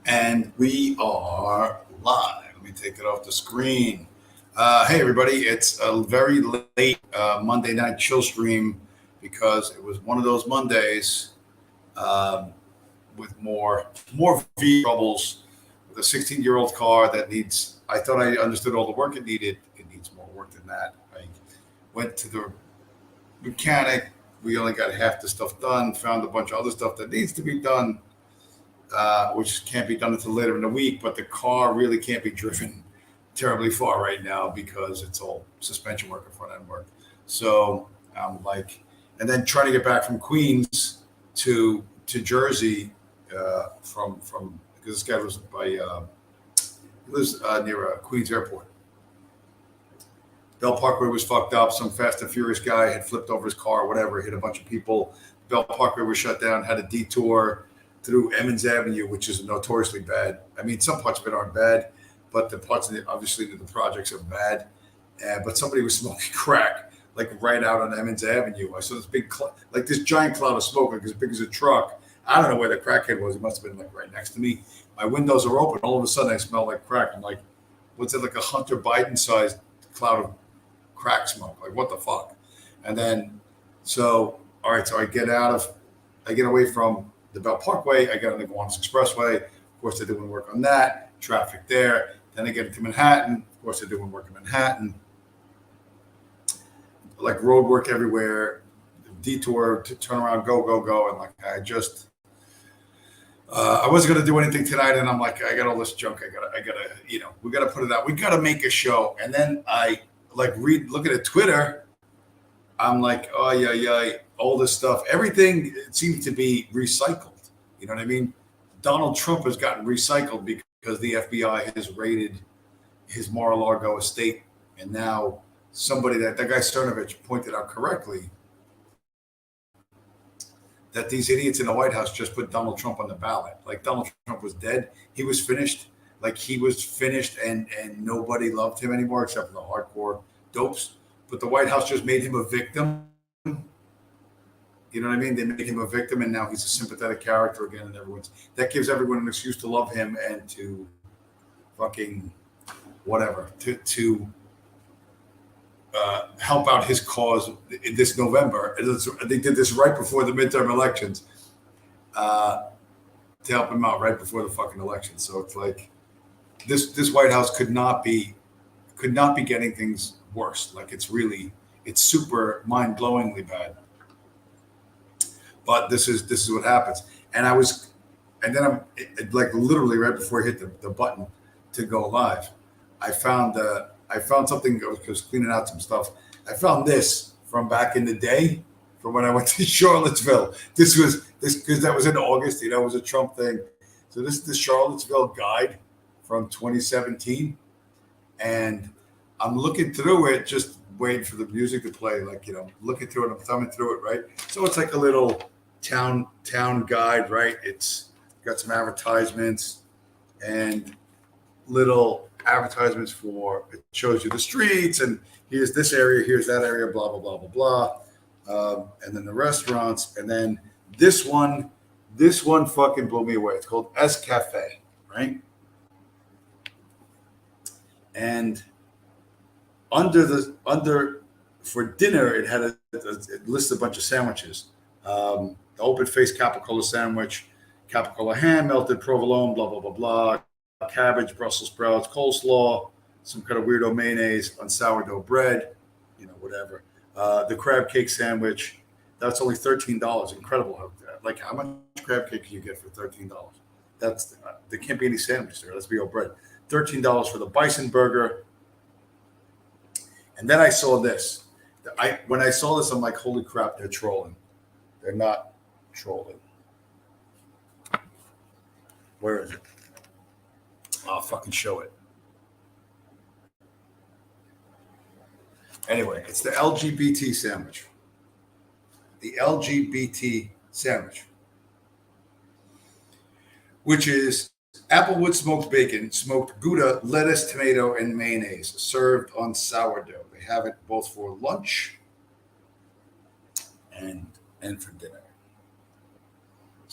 And we are live. Let me take it off the screen. Hey, everybody. It's a very late Monday night chill stream because it was one of those Mondays um, with more V troubles with a 16-year-old car that needs. I thought I understood all the work it needed. It needs more work than that. I went to the mechanic. We only got half the stuff done. Found a bunch of other stuff that needs to be done, which can't be done until later in the week. But the car really can't be driven terribly far right now because it's all suspension work and front end work. So I'm like, and then trying to get back from Queens to Jersey from because this guy lives he lives near Queens Airport. Bell Parkway was fucked up. Some Fast and Furious guy had flipped over his car, whatever, hit a bunch of people. Bell Parkway was shut down, had a detour through Emmons Avenue, which is notoriously bad. I mean, some parts of it aren't bad, but the parts of it, obviously, the projects are bad. But somebody was smoking crack, like right out on Emmons Avenue. I saw this like this giant cloud of smoke, like as big as a truck. I don't know where the crackhead was. He must have been like right next to me. My windows are open. All of a sudden, I smell like crack. I'm like, what's it, like a Hunter Biden sized cloud of crack smoke? Like, what the fuck? And then, so, all right, so I get away from the Bell Parkway. I get on the Gowanus Expressway. Of course, they're doing work on that. Traffic there. Then I get into Manhattan. Of course, they're doing work in Manhattan. Like road work everywhere. Detour to turn around, go. And like, I wasn't gonna do anything tonight, and I'm like, I got all this junk. I gotta, we gotta put it out. We gotta make a show. And then I like looking at Twitter. I'm like, oh yeah, all this stuff. Everything seems to be recycled. You know what I mean? Donald Trump has gotten recycled because the FBI has raided his Mar-a-Lago estate, and now somebody that guy Cernovich pointed out correctly that these idiots in the White House just put Donald Trump on the ballot. Like Donald Trump was dead. He was finished. Like he was finished and nobody loved him anymore except for the hardcore dopes. But the White House just made him a victim. You know what I mean? They made him a victim and now he's a sympathetic character again and that gives everyone an excuse to love him and to fucking whatever. To help out his cause in this November. They did this right before the midterm elections to help him out right before the fucking election. So it's like this White House could not be getting things worse. Like it's super mind-blowingly bad. But this is what happens. And then I'm like literally right before I hit the button to go live, I found something. I was cleaning out some stuff. I found this from back in the day, from when I went to Charlottesville. This because that was in August. It was a Trump thing. So this is the Charlottesville guide from 2017, and I'm looking through it, just waiting for the music to play. Like looking through it, I'm thumbing through it, right? So it's like a little town guide, right? It's got some advertisements and little advertisements for it shows you the streets and here's this area, here's that area, blah blah blah blah blah, and then the restaurants, and then this one fucking blew me away. It's called S Cafe, right? And under for dinner it had it lists a bunch of sandwiches. The open faced capicola sandwich, capicola ham, melted provolone, blah blah blah blah, cabbage, Brussels sprouts, coleslaw, some kind of weirdo mayonnaise on sourdough bread, whatever. The crab cake sandwich, that's only $13. Incredible. Like, how much crab cake can you get for $13? There can't be any sandwich there. Let's be all bread. $13 for the bison burger. And then I saw this. When I saw this, I'm like, holy crap, they're trolling. They're not trolling. Where is it? I'll fucking show it. Anyway, it's the LGBT sandwich. The LGBT sandwich, which is applewood smoked bacon, smoked Gouda, lettuce, tomato, and mayonnaise, served on sourdough. They have it both for lunch and for dinner.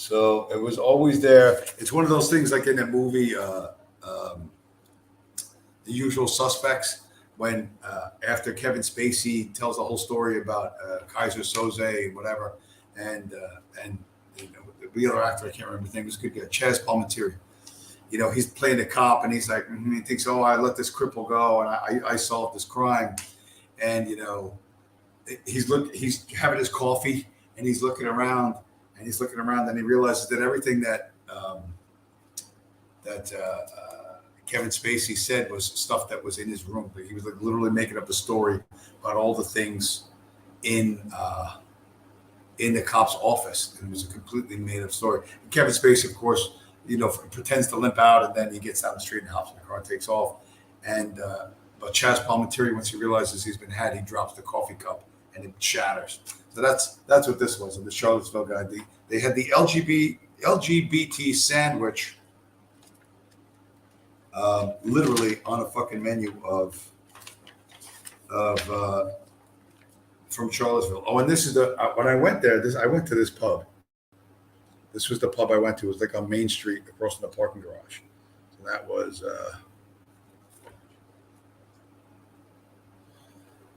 So it was always there. It's one of those things like in that movie, The Usual Suspects, when after Kevin Spacey tells the whole story about Kaiser Soze and whatever, and you know, the other actor, I can't remember his name, was good guy, Chaz Palminteri. You know, he's playing the cop, and he's like, he thinks, oh, I let this cripple go, and I solved this crime, and you know, he's having his coffee, and he's looking around, and he realizes that everything that Kevin Spacey said was stuff that was in his room. He was like literally making up a story about all the things in the cop's office, and it was a completely made up story. And Kevin Spacey, of course, you know, pretends to limp out, and then he gets down the street and hops in the car and takes off. And but Chaz Palminteri, once he realizes he's been had, he drops the coffee cup and it shatters. So that's what this was. And the Charlottesville guy, they had the LGBT sandwich. Literally on a fucking menu of from Charlottesville. Oh, and this is the when I went there. I went to this pub. This was the pub I went to. It was like on Main Street, across from the parking garage. So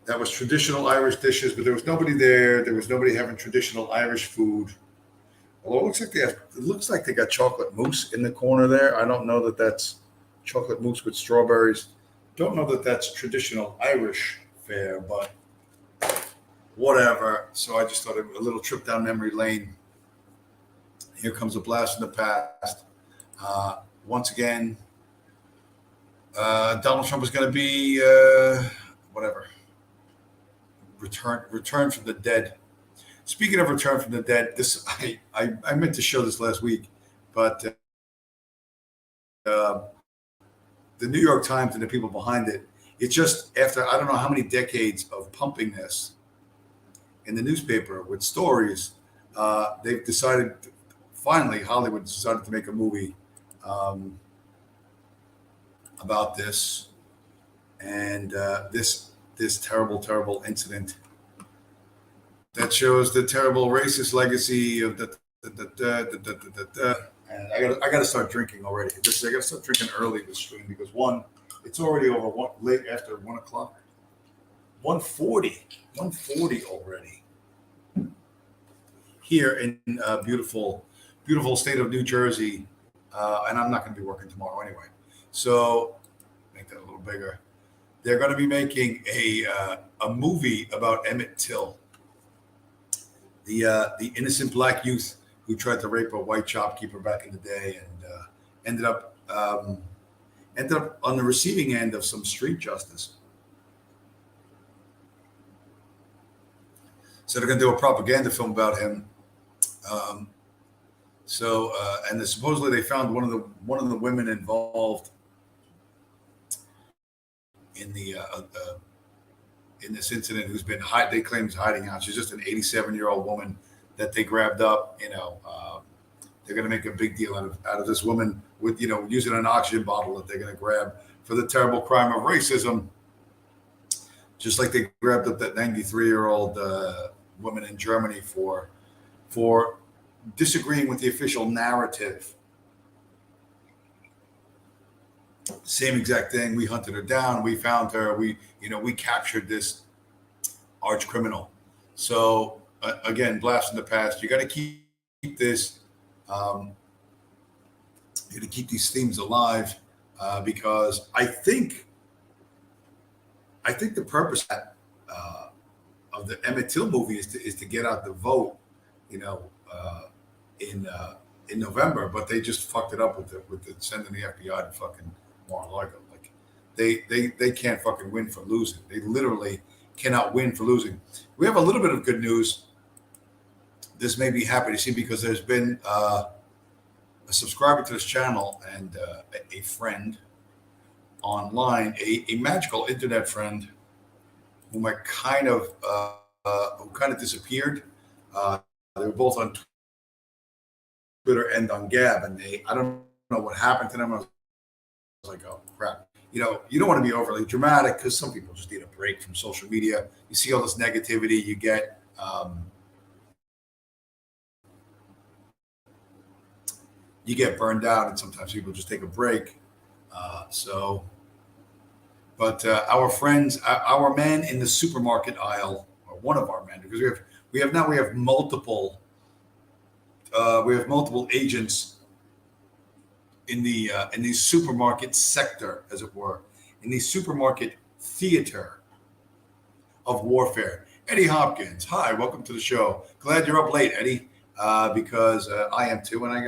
that was traditional Irish dishes, but there was nobody there. There was nobody having traditional Irish food. Although it looks like they got chocolate mousse in the corner there. I don't know that that's chocolate mousse with strawberries. Don't know that that's traditional Irish fare, but whatever. So I just thought a little trip down memory lane. Here comes a blast from the past. Once again, Donald Trump is going to be whatever. Return from the dead. Speaking of return from the dead, this I meant to show this last week, but the New York Times and the people behind it, it's just after I don't know how many decades of pumping this in the newspaper with stories, they've decided, finally, Hollywood decided to make a movie about this and this terrible incident that shows the terrible racist legacy of the. And I got to start drinking already. I got to start drinking early this stream because it's already over late after 1 o'clock. 1:40 already. Here in beautiful state of New Jersey, and I'm not going to be working tomorrow anyway. So make that a little bigger. They're going to be making a movie about Emmett Till, the innocent black youth who tried to rape a white shopkeeper back in the day, and ended up on the receiving end of some street justice. So they're going to do a propaganda film about him. And supposedly they found one of the women involved in in this incident who's been they claim is hiding out. She's just an 87-year-old woman that they grabbed up. You know, they're going to make a big deal out of this woman with, you know, using an oxygen bottle that they're going to grab for the terrible crime of racism, just like they grabbed up that 93-year-old woman in Germany for disagreeing with the official narrative. Same exact thing. We hunted her down. We found her. We captured this arch criminal. So again, blast in the past. You got to keep this. You got to keep these themes alive because I think the purpose of the Emmett Till movie is to get out the vote, you know, in November. But they just fucked it up with the sending the FBI to fucking Mar-a-Lago. Like they can't fucking win for losing. They literally cannot win for losing. We have a little bit of good news. This may be happy to see because there's been a subscriber to this channel and a friend online, a magical internet friend whom I who kind of disappeared. They were both on Twitter and on Gab, and I don't know what happened to them. I was like, oh crap. You know, you don't want to be overly dramatic because some people just need a break from social media. You see all this negativity, you get you get burned out, and sometimes people just take a break. But our friends, our man in the supermarket aisle, or one of our men, because we have multiple agents in the supermarket sector, as it were, in the supermarket theater of warfare. Eddie Hopkins, hi, welcome to the show. Glad you're up late, Eddie, because I am too, and I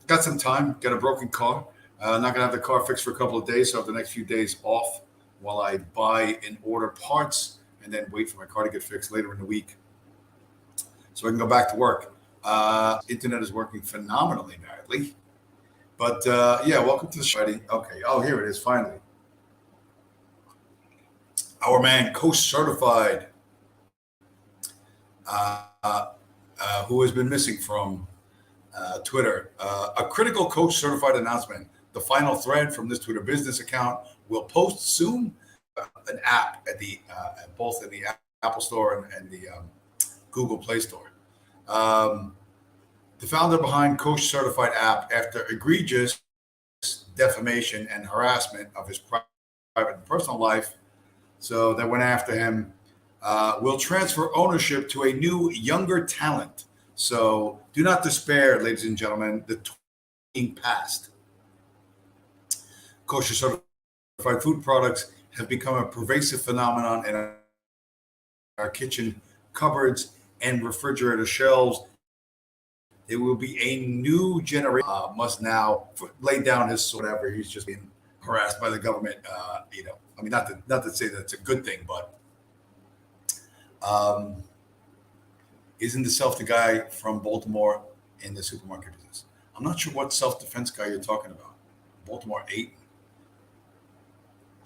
got some time. Got a broken car. Not gonna have the car fixed for a couple of days, so I have the next few days off while I buy and order parts, and then wait for my car to get fixed later in the week, so I can go back to work. Internet is working phenomenally badly, but yeah, welcome to the show, Eddie. Okay, oh, here it is, finally. Our man, Coach Certified, who has been missing from Twitter. A critical Coach Certified announcement. The final thread from this Twitter business account will post soon. An app at the both in the Apple Store and the Google Play Store. The founder behind Coach Certified app, after egregious defamation and harassment of his private and personal life, so they went after him, will transfer ownership to a new, younger talent. So do not despair, ladies and gentlemen. The being passed. Kosher certified food products have become a pervasive phenomenon in our kitchen cupboards and refrigerator shelves. There will be a new generation must now lay down his whatever. He's just being harassed by the government. I mean, not to say that it's a good thing, but isn't the self the guy from Baltimore in the supermarket business? I'm not sure what self-defense guy you're talking about. Baltimore 8.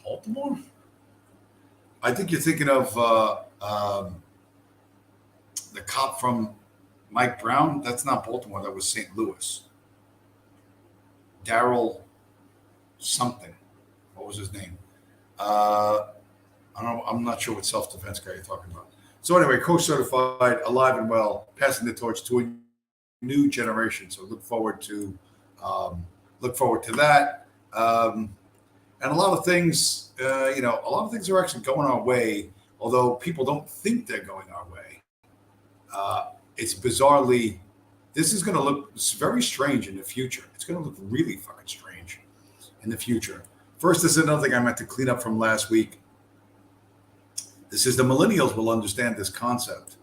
Baltimore? I think you're thinking of the cop from Mike Brown. That's not Baltimore. That was St. Louis. Daryl something. What was his name? I'm not sure what self-defense guy you're talking about. So anyway, Coach Certified, alive and well, passing the torch to a new generation. So look forward to that. And a lot of things, are actually going our way, although people don't think they're going our way. It's bizarrely, this is going to look very strange in the future. It's going to look really fucking strange in the future. First, this is another thing I meant to clean up from last week. This is the millennials will understand this concept,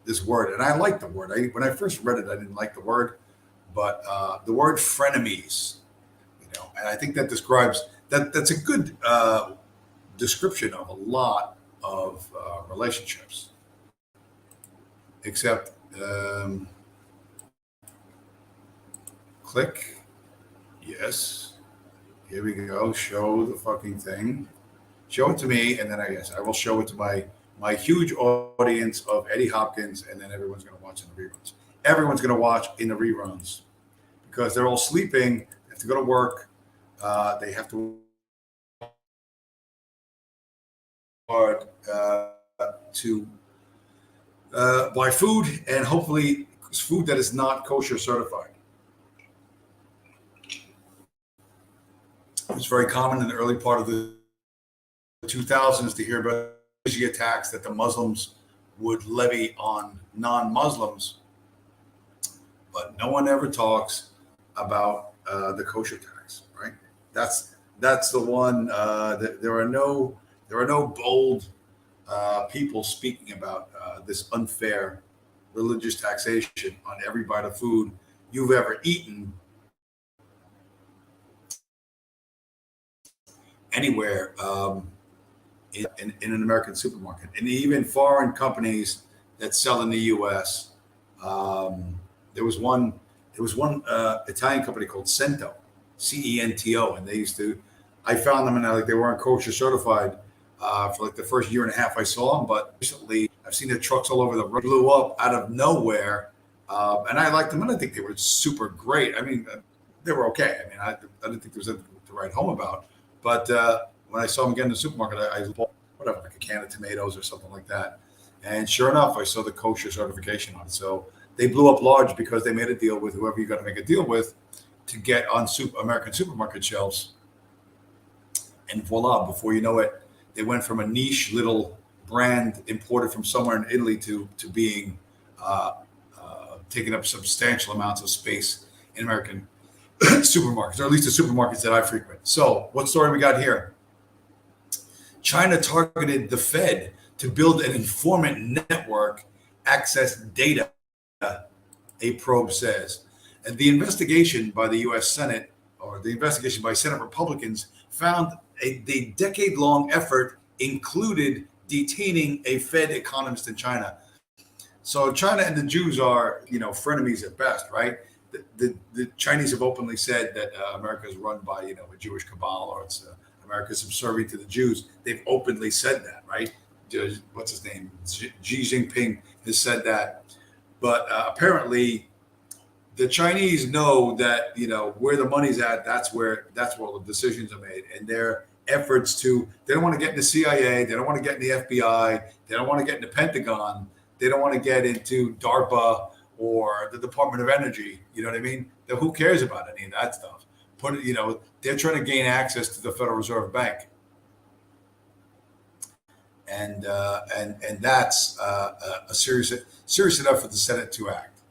this word. And I like the word. When I first read it, I didn't like the word, but the word frenemies, and I think that describes, that's a good description of a lot of relationships. Except, click, yes, here we go, show the fucking thing. Show it to me, and then I will show it to my huge audience of Eddie Hopkins, and then everyone's going to watch in the reruns. Everyone's going to watch in the reruns because they're all sleeping. They have to go to work. They have to buy food, and hopefully food that is not kosher certified. It's very common in the early part of the 2000s to hear about the attacks that the Muslims would levy on non-Muslims, but no one ever talks about the kosher tax, right? That's the one. There are no bold people speaking about this unfair religious taxation on every bite of food you've ever eaten anywhere. In an American supermarket, and even foreign companies that sell in the U.S. There was one Italian company called Cento, CENTO, and I found them and they weren't kosher certified for like the first year and a half I saw them, but recently I've seen their trucks all over the road, blew up out of nowhere, and I liked them, and I think they were super great. I mean, they were okay. I mean, I didn't think there was anything to write home about, but when I saw them get in the supermarket, I bought whatever, like a can of tomatoes or something like that. And sure enough, I saw the kosher certification on it. So they blew up large because they made a deal with whoever you got to make a deal with to get on American supermarket shelves. And voila, before you know it, they went from a niche little brand imported from somewhere in Italy to being taking up substantial amounts of space in American supermarkets, or at least the supermarkets that I frequent. So, what story we got here? China targeted the Fed to build an informant network, access data, a probe says. And the investigation by the U.S. Senate, or the investigation by Senate Republicans, found the decade-long effort included detaining a Fed economist in China. So China and the Jews are, frenemies at best, right? The Chinese have openly said that America is run by, a Jewish cabal, or it's America subservient to the Jews. They've openly said that, right? What's his name? Xi Jinping has said that. But apparently, the Chinese know that where the money's at. That's where all the decisions are made, and their efforts they don't want to get in the CIA. They don't want to get in the FBI. They don't want to get in the Pentagon. They don't want to get into DARPA or the Department of Energy. You know what I mean? Who cares about any of that stuff? They're trying to gain access to the Federal Reserve Bank, and that's a serious enough for the Senate to act.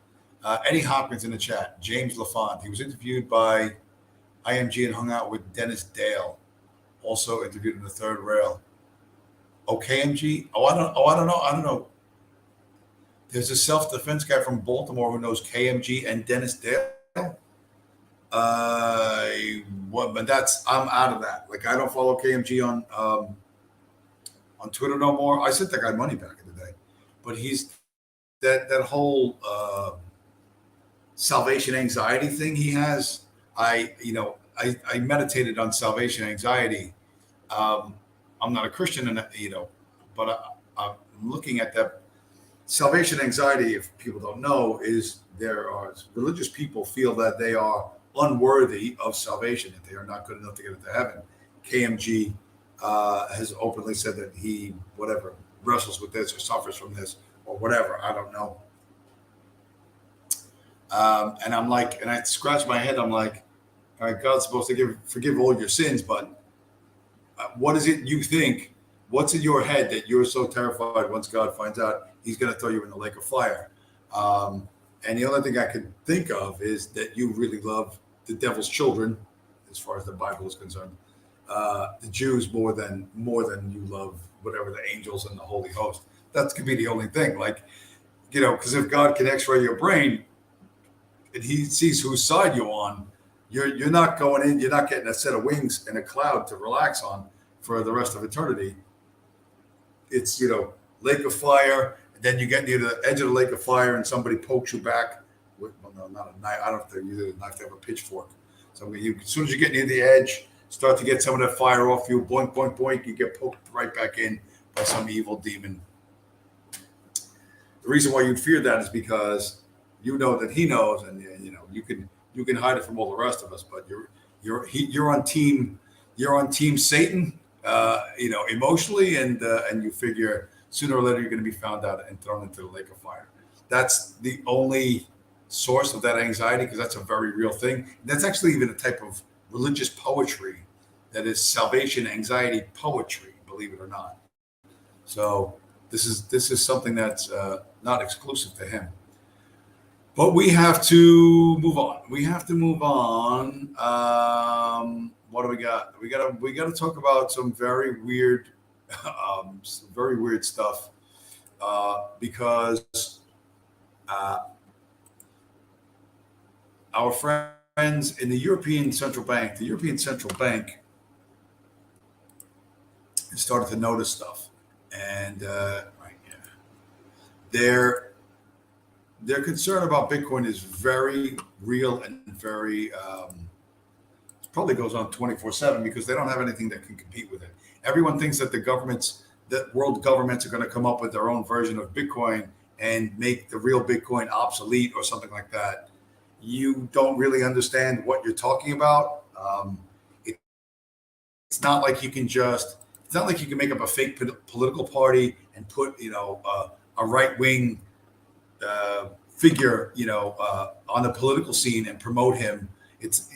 Eddie Hopkins in the chat. James LaFont. He was interviewed by IMG and hung out with Dennis Dale. Also interviewed in the third rail. KMG. I don't know. There's a self-defense guy from Baltimore who knows KMG and Dennis Dale. But I'm out of that. Like, I don't follow KMG on Twitter no more. I sent that guy money back in the day, but he's that whole salvation anxiety thing he has. I meditated on salvation anxiety. I'm not a Christian, but I'm looking at that. Salvation anxiety, if people don't know, is there are religious people feel that they are unworthy of salvation, that they are not good enough to get into heaven. KMG has openly said that he, wrestles with this or suffers from this or whatever. I don't know. And I'm like, and I scratch my head. I'm like, all right, God's supposed to forgive all your sins, but what is it you think? What's in your head that you're so terrified once God finds out he's going to throw you in the lake of fire? And the only thing I could think of is that you really love the devil's children, as far as the Bible is concerned, the Jews more than you love whatever the angels and the Holy Host. That could be the only thing. Like, because if God can X-ray your brain and he sees whose side you're on, you're not going in, you're not getting a set of wings and a cloud to relax on for the rest of eternity. It's, lake of fire, and then you get near the edge of the lake of fire and somebody pokes you back with, not a knife. I don't think you need a knife to have a pitchfork. So as soon as you get near the edge, start to get some of that fire off you, boink, boink, boink, you get poked right back in by some evil demon. The reason why you'd fear that is because you know that he knows, and you can hide it from all the rest of us, but you're on team Satan, emotionally, and you figure sooner or later you're going to be found out and thrown into the lake of fire. That's the only source of that anxiety, because that's a very real thing. That's actually even a type of religious poetry that is salvation anxiety poetry, believe it or not. So this is something that's not exclusive to him. But we have to move on. What do we got? We got to talk about some very weird stuff because our friends in the European Central Bank started to notice stuff, and their concern about Bitcoin is very real and very probably goes on 24/7 because they don't have anything that can compete with it. Everyone thinks that world governments are going to come up with their own version of Bitcoin and make the real Bitcoin obsolete or something like that. You don't really understand what you're talking about. It's not like you can make up a fake political party and put, a right-wing figure, on the political scene and promote him. It's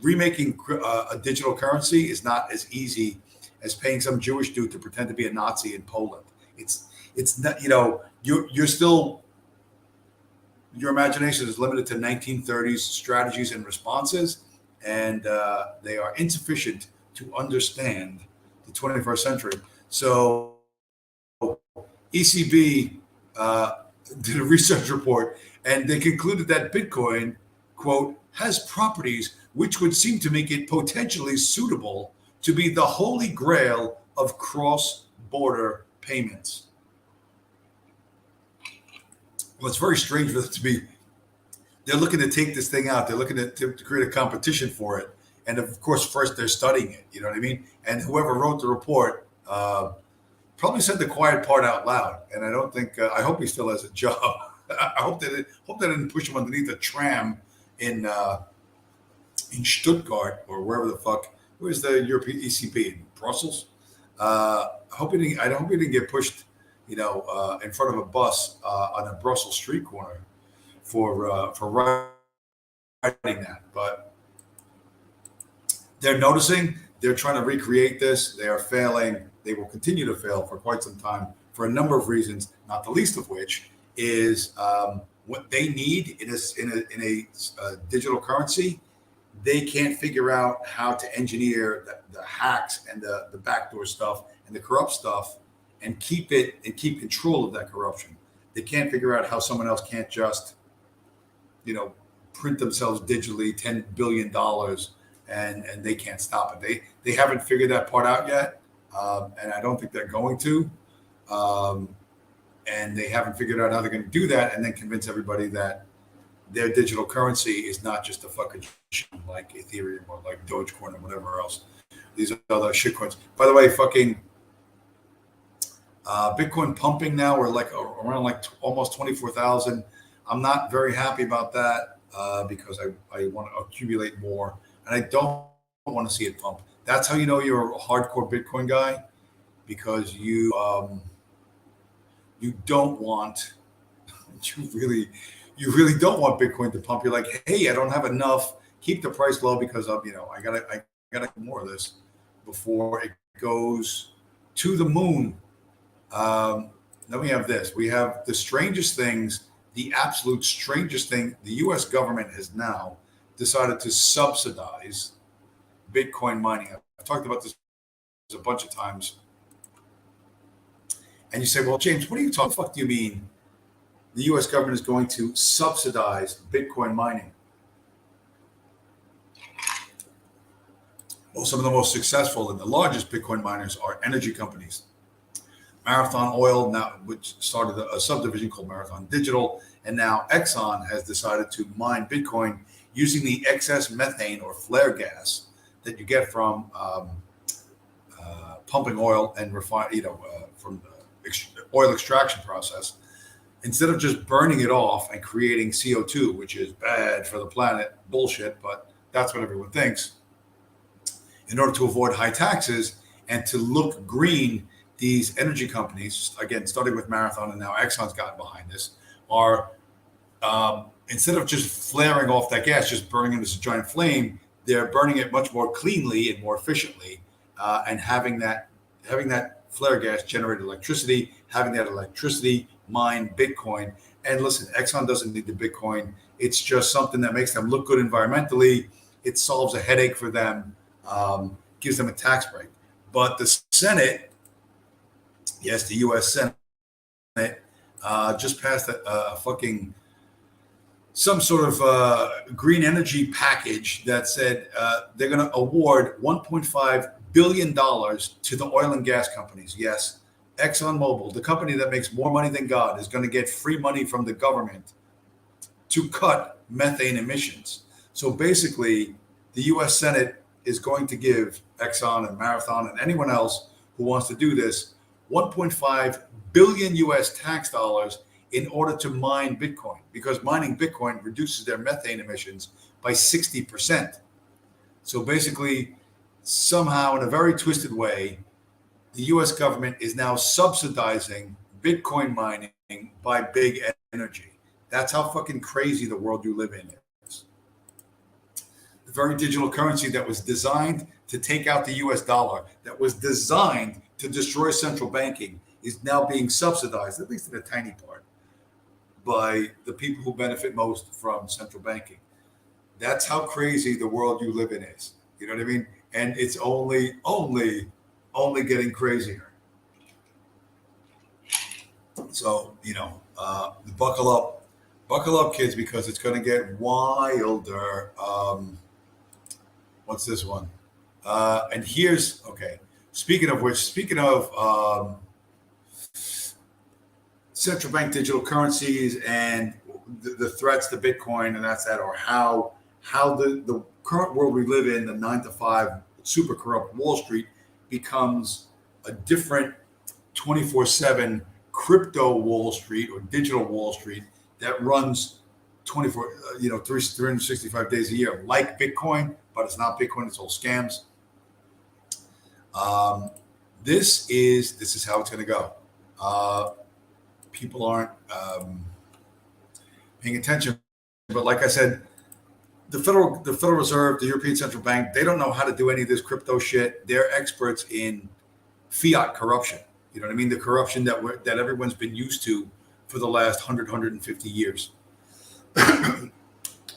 remaking a digital currency is not as easy as paying some Jewish dude to pretend to be a Nazi in Poland. It's not, you're still, your imagination is limited to 1930s strategies and responses, and they are insufficient to understand the 21st century. So ECB did a research report, and they concluded that Bitcoin, quote, has properties which would seem to make it potentially suitable to be the holy grail of cross-border payments. Well, it's very strange for it to be. They're looking to take this thing out. They're looking to create a competition for it. And of course, first they're studying it. You know what I mean? And whoever wrote the report probably said the quiet part out loud. And I don't think. I hope he still has a job. I hope they didn't push him underneath a tram in Stuttgart or wherever the fuck. Where's the European ECB? In Brussels? I hope he didn't get pushed, in front of a bus on a Brussels street corner for writing that. But they're noticing. They're trying to recreate this. They are failing. They will continue to fail for quite some time for a number of reasons, not the least of which is what they need in a digital currency. They can't figure out how to engineer the hacks and the backdoor stuff and the corrupt stuff and keep control of that corruption. They can't figure out how someone else can't just, print themselves digitally $10 billion and they can't stop it. They haven't figured that part out yet, and I don't think they're going to. And they haven't figured out how they're going to do that and then convince everybody that their digital currency is not just a fucking shit like Ethereum or like Dogecoin or whatever else. These are other shit coins. By the way, fucking Bitcoin pumping now, we're like around like almost 24,000. I'm not very happy about that because I want to accumulate more and I don't want to see it pump. That's how you know you're a hardcore Bitcoin guy, because you don't want, you really don't want Bitcoin to pump. You're like, hey, I don't have enough. Keep the price low because of, I gotta get more of this before it goes to the moon. Then we have this. We have the strangest things, the absolute strangest thing. The U.S. government has now decided to subsidize Bitcoin mining. I've talked about this a bunch of times. And you say, well, James, what are you talking? What the fuck do you mean the U.S. government is going to subsidize Bitcoin mining? Well, some of the most successful and the largest Bitcoin miners are energy companies. Marathon Oil, now, which started a subdivision called Marathon Digital, and now Exxon has decided to mine Bitcoin using the excess methane or flare gas that you get from pumping oil and from the oil extraction process. Instead of just burning it off and creating CO2, which is bad for the planet, bullshit, but that's what everyone thinks. In order to avoid high taxes and to look green, these energy companies, again, starting with Marathon and now Exxon's gotten behind this, are instead of just flaring off that gas, just burning it as a giant flame, they're burning it much more cleanly and more efficiently, and having that flare gas generate electricity, having that electricity mine Bitcoin. And listen, Exxon doesn't need the Bitcoin. It's just something that makes them look good environmentally. It solves a headache for them, gives them a tax break. But the Senate, yes, the U.S. Senate just passed a fucking some sort of green energy package that said they're going to award $1.5 billion to the oil and gas companies. Yes, ExxonMobil, the company that makes more money than God, is going to get free money from the government to cut methane emissions. So basically, the U.S. Senate is going to give Exxon and Marathon and anyone else who wants to do this 1.5 billion U.S. tax dollars in order to mine Bitcoin, because mining Bitcoin reduces their methane emissions by 60%. So basically, somehow in a very twisted way, the U.S. government is now subsidizing Bitcoin mining by big energy. That's how fucking crazy the world you live in is. The very digital currency that was designed to take out the US dollar, that was designed to destroy central banking, is now being subsidized, at least in a tiny part, by the people who benefit most from central banking. That's how crazy the world you live in is. You know what I mean? And it's only getting crazier. So, buckle up, kids, because it's going to get wilder. What's this one? And here's okay. Speaking of central bank digital currencies and the threats to Bitcoin, and that's that, or how the current world we live in, the 9 to 5 super corrupt Wall Street, becomes a different 24/7 crypto Wall Street or digital Wall Street that runs 365 days a year, like Bitcoin, but it's not Bitcoin. It's all scams. This is how it's going to go. People aren't paying attention, but like I said, the Federal Reserve, the European Central Bank, they don't know how to do any of this crypto shit. They're experts in fiat corruption. You know what I mean? The corruption that everyone's been used to for the last 150 years.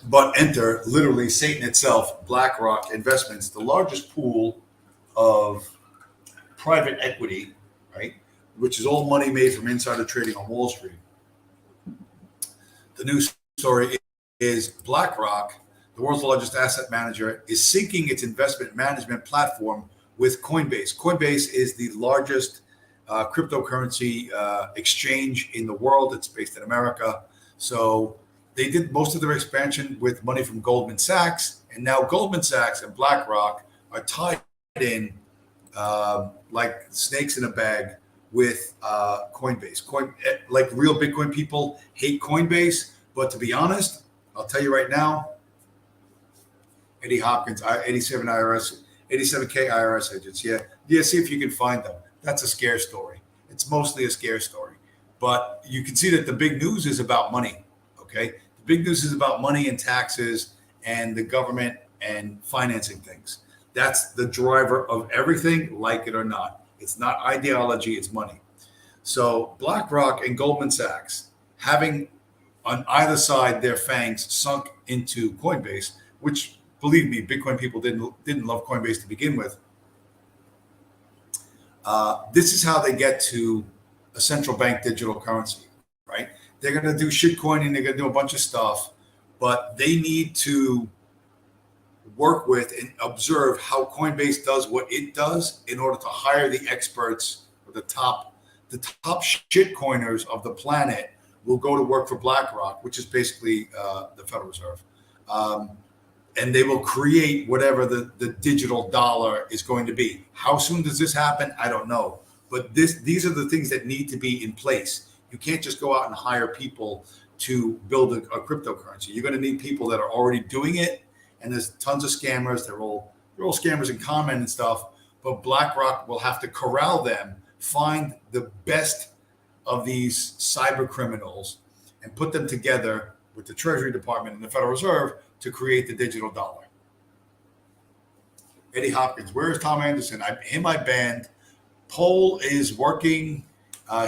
But enter literally Satan itself, BlackRock Investments, the largest pool of private equity, right? Which is all money made from insider trading on Wall Street. The news story is BlackRock, the world's largest asset manager, is syncing its investment management platform with Coinbase. Coinbase is the largest cryptocurrency exchange in the world. It's based in America. So they did most of their expansion with money from Goldman Sachs. And now Goldman Sachs and BlackRock are tied in like snakes in a bag with Coinbase. Like real Bitcoin people hate Coinbase. But to be honest, I'll tell you right now, Eddie Hopkins, 87K IRS agents. Yeah, see if you can find them. That's a scare story. It's mostly a scare story. But you can see that the big news is about money, okay? The big news is about money and taxes and the government and financing things. That's the driver of everything, like it or not. It's not ideology, it's money. So BlackRock and Goldman Sachs, having on either side their fangs sunk into Coinbase, which, believe me, Bitcoin people didn't love Coinbase to begin with. This is how they get to a central bank digital currency, right? They're going to do shitcoin and they're going to do a bunch of stuff, but they need to work with and observe how Coinbase does what it does in order to hire the experts, or the top shitcoiners of the planet will go to work for BlackRock, which is basically the Federal Reserve. And they will create whatever the digital dollar is going to be. How soon does this happen? I don't know. But these are the things that need to be in place. You can't just go out and hire people to build a cryptocurrency. You're going to need people that are already doing it. And there's tons of scammers. They're all scammers in common and stuff. But BlackRock will have to corral them, find the best of these cyber criminals, and put them together with the Treasury Department and the Federal Reserve to create the digital dollar. Eddie Hopkins, where's Tom Anderson? I banned. Paul is working.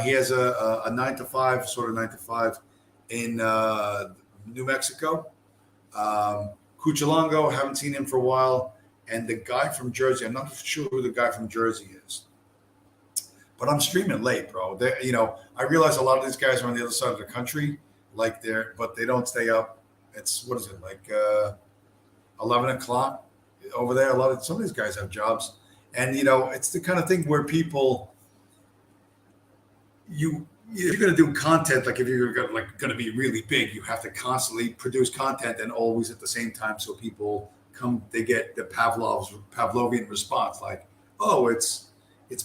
He has a 9 to 5 in New Mexico. Cucalango, haven't seen him for a while. And the guy from Jersey, I'm not sure who the guy from Jersey is. But I'm streaming late, bro. I realize a lot of these guys are on the other side of the country, but they don't stay up. It's 11 o'clock over there. Some of these guys have jobs, and it's the kind of thing where people, if you're going to do content, like if you're going to be really big, you have to constantly produce content and always at the same time, so people they get the Pavlovian response, like, oh, it's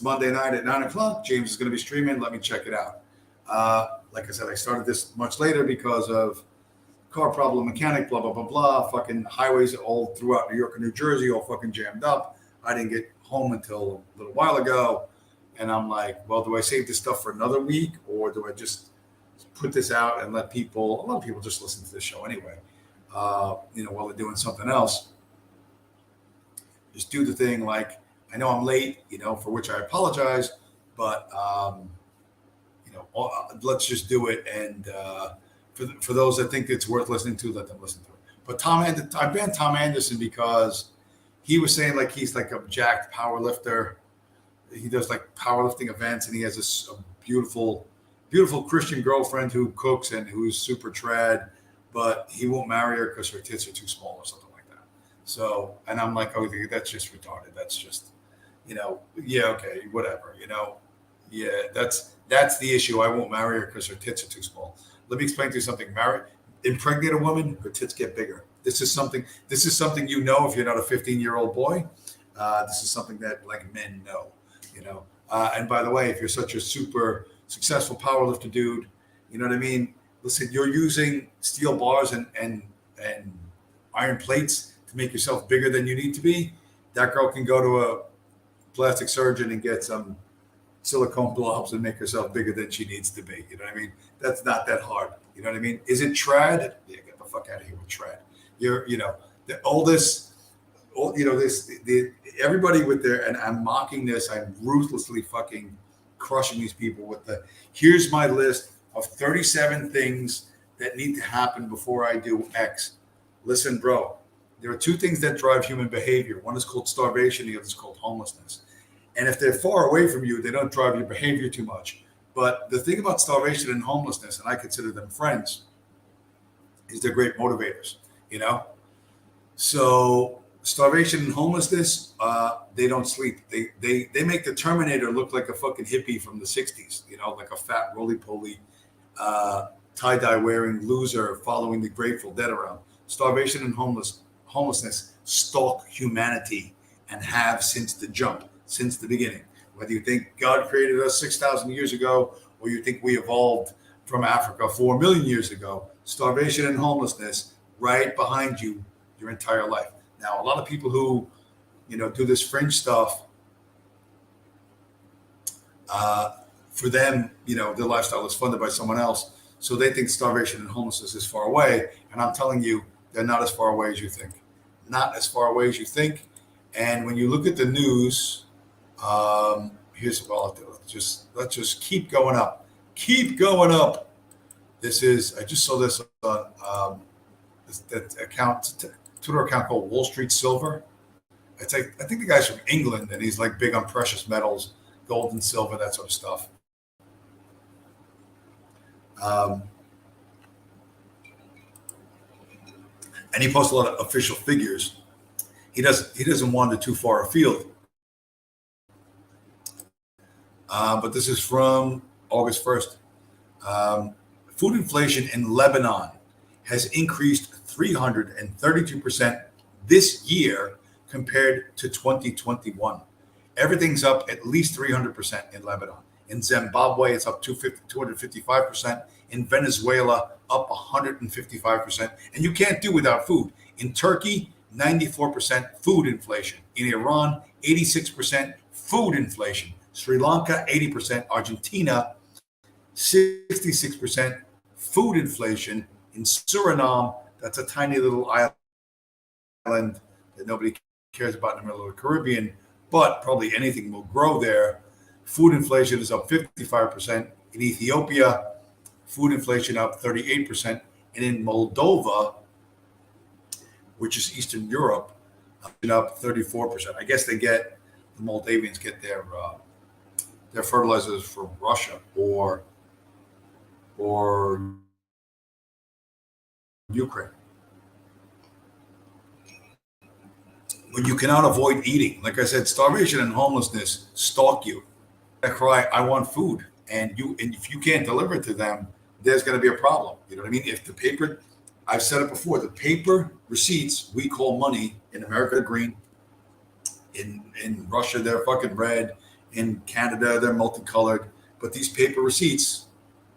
Monday night at 9 o'clock. James is going to be streaming. Let me check it out. Like I said, I started this much later because of car problem, mechanic, blah, blah, blah, blah. Fucking highways all throughout New York and New Jersey, all fucking jammed up. I didn't get home until a little while ago. And I'm like, well, do I save this stuff for another week, or do I just put this out and let people. A lot of people just listen to this show anyway. While they're doing something else, just do the thing. Like, I know I'm late, for which I apologize, but let's just do it. And for those that think it's worth listening to, let them listen to it. But I banned Tom Anderson because he was saying like he's like a jacked power lifter. He does like powerlifting events, and he has a beautiful, beautiful Christian girlfriend who cooks and who's super trad, but he won't marry her because her tits are too small or something like that. So, and I'm like, oh, that's just retarded. That's just, yeah, okay, whatever, yeah, that's the issue. I won't marry her because her tits are too small. Let me explain to you something. Impregnate a woman, her tits get bigger. This is something if you're not a 15-year-old boy. This is something that like men know, and by the way, if you're such a super successful powerlifter dude, you know what I mean? Listen, you're using steel bars and iron plates to make yourself bigger than you need to be. That girl can go to a plastic surgeon and get some silicone blobs and make herself bigger than she needs to be. You know what I mean? That's not that hard. You know what I mean? Is it trad? Yeah, get the fuck out of here with trad. Everybody with their, and I'm mocking this, I'm ruthlessly fucking crushing these people with here's my list of 37 things that need to happen before I do X. Listen, bro, there are two things that drive human behavior. One is called starvation, the other is called homelessness. And if they're far away from you, they don't drive your behavior too much. But the thing about starvation and homelessness, and I consider them friends, is they're great motivators, So starvation and homelessness, they don't sleep. They make the Terminator look like a fucking hippie from the 60s, like a fat roly-poly, tie-dye wearing loser following the Grateful Dead around. Starvation and homelessness stalk humanity and have since the jump, since the beginning. Whether you think God created us 6,000 years ago, or you think we evolved from Africa 4 million years ago, starvation and homelessness right behind you your entire life. Now, a lot of people who, do this fringe stuff, for them, their lifestyle is funded by someone else. So they think starvation and homelessness is far away. And I'm telling you, they're not as far away as you think. Not as far away as you think. And when you look at the news, let's just keep going up. Keep going up. I just saw this on that Twitter account called Wall Street Silver. I think the guy's from England, and he's like big on precious metals, gold and silver, that sort of stuff. And he posts a lot of official figures. He doesn't wander too far afield. But this is from August 1st. Food inflation in Lebanon has increased 332% this year compared to 2021. Everything's up at least 300% in Lebanon. In Zimbabwe, it's up 255%. In Venezuela, up 155%. And you can't do without food. In Turkey, 94% food inflation. In Iran, 86% food inflation. Sri Lanka, 80%. Argentina, 66% food inflation. In Suriname, that's a tiny little island that nobody cares about in the middle of the Caribbean, but probably anything will grow there. Food inflation is up 55%. In Ethiopia, food inflation up 38%. And in Moldova, which is Eastern Europe, up 34%. I guess the Moldavians get their fertilizers from Russia or Ukraine. When you cannot avoid eating, like I said, starvation and homelessness stalk you. I cry, I want food, and if you can't deliver it to them, there's going to be a problem. You know what I mean? If the paper, I've said it before, the paper receipts we call money in America, they're green. In Russia, they're fucking red. In Canada, they're multicolored. But these paper receipts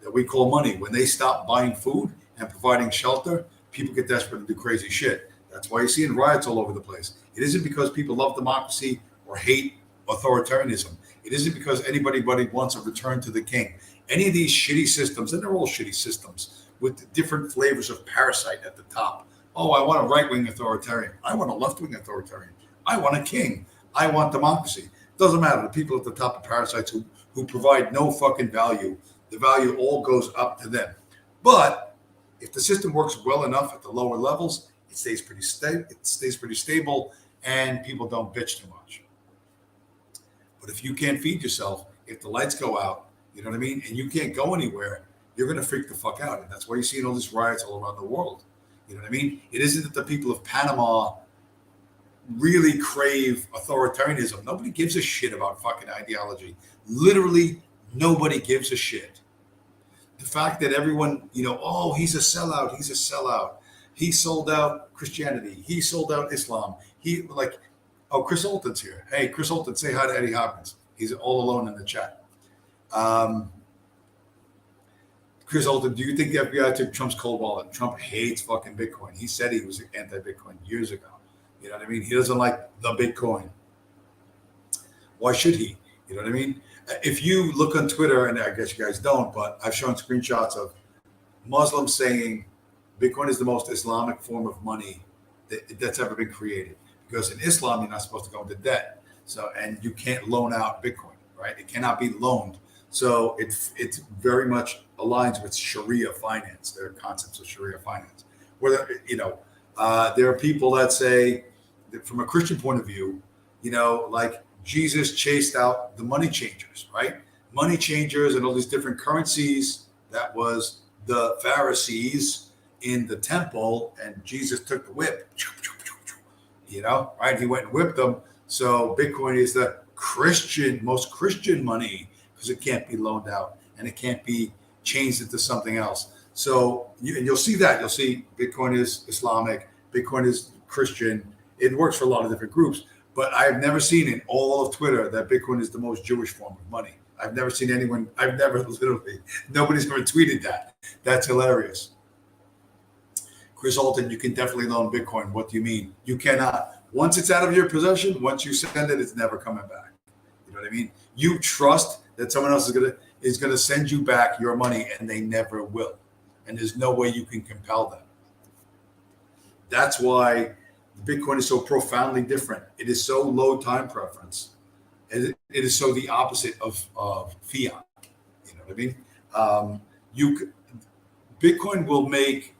that we call money, when they stop buying food and providing shelter, people get desperate and do crazy shit. That's why you're seeing riots all over the place. It isn't because people love democracy or hate authoritarianism. It isn't because anybody wants a return to the king. Any of these shitty systems, and they're all shitty systems with different flavors of parasite at the top. Oh, I want a right-wing authoritarian. I want a left-wing authoritarian. I want a king. I want democracy. Doesn't matter. The people at the top are parasites who provide no fucking value. The value all goes up to them. But if the system works well enough at the lower levels, it stays pretty stable, and people don't bitch too much. But if you can't feed yourself, if the lights go out, you know what I mean, and you can't go anywhere, you're going to freak the fuck out. And that's why you're seeing all these riots all around the world. You know what I mean? It isn't that the people of Panama really crave authoritarianism. Nobody gives a shit about fucking ideology. Literally, nobody gives a shit. The fact that everyone, oh, he's a sellout. He's a sellout. He sold out Christianity. He sold out Islam. Chris Olton's here. Hey, Chris Olton, say hi to Eddie Hopkins. He's all alone in the chat. Chris Olton, do you think the FBI took Trump's cold wallet? Trump hates fucking Bitcoin. He said he was anti-Bitcoin years ago. You know what I mean? He doesn't like the Bitcoin. Why should he? You know what I mean? If you look on Twitter, and I guess you guys don't, but I've shown screenshots of Muslims saying Bitcoin is the most Islamic form of money that's ever been created. Because in Islam, you're not supposed to go into debt. So, and you can't loan out Bitcoin, right? It cannot be loaned. So it's very much aligns with Sharia finance. There are concepts of Sharia finance. Whether, there are people that say that from a Christian point of view, like Jesus chased out the money changers, right? Money changers and all these different currencies. That was the Pharisees in the temple, and Jesus took the whip, right? He went and whipped them. So Bitcoin is the most Christian money because it can't be loaned out and it can't be changed into something else. So you'll see that. You'll see Bitcoin is Islamic, Bitcoin is Christian. It works for a lot of different groups. But I've never seen in all of Twitter that Bitcoin is the most Jewish form of money. I've never seen anyone, nobody's ever tweeted that. That's hilarious. Chris Alton, you can definitely loan Bitcoin. What do you mean? You cannot. Once it's out of your possession, once you send it, it's never coming back. You know what I mean? You trust that someone else is gonna send you back your money, and they never will. And there's no way you can compel them. That's why Bitcoin is so profoundly different. It is so low time preference. It is so the opposite of fiat. You know what I mean? Bitcoin will make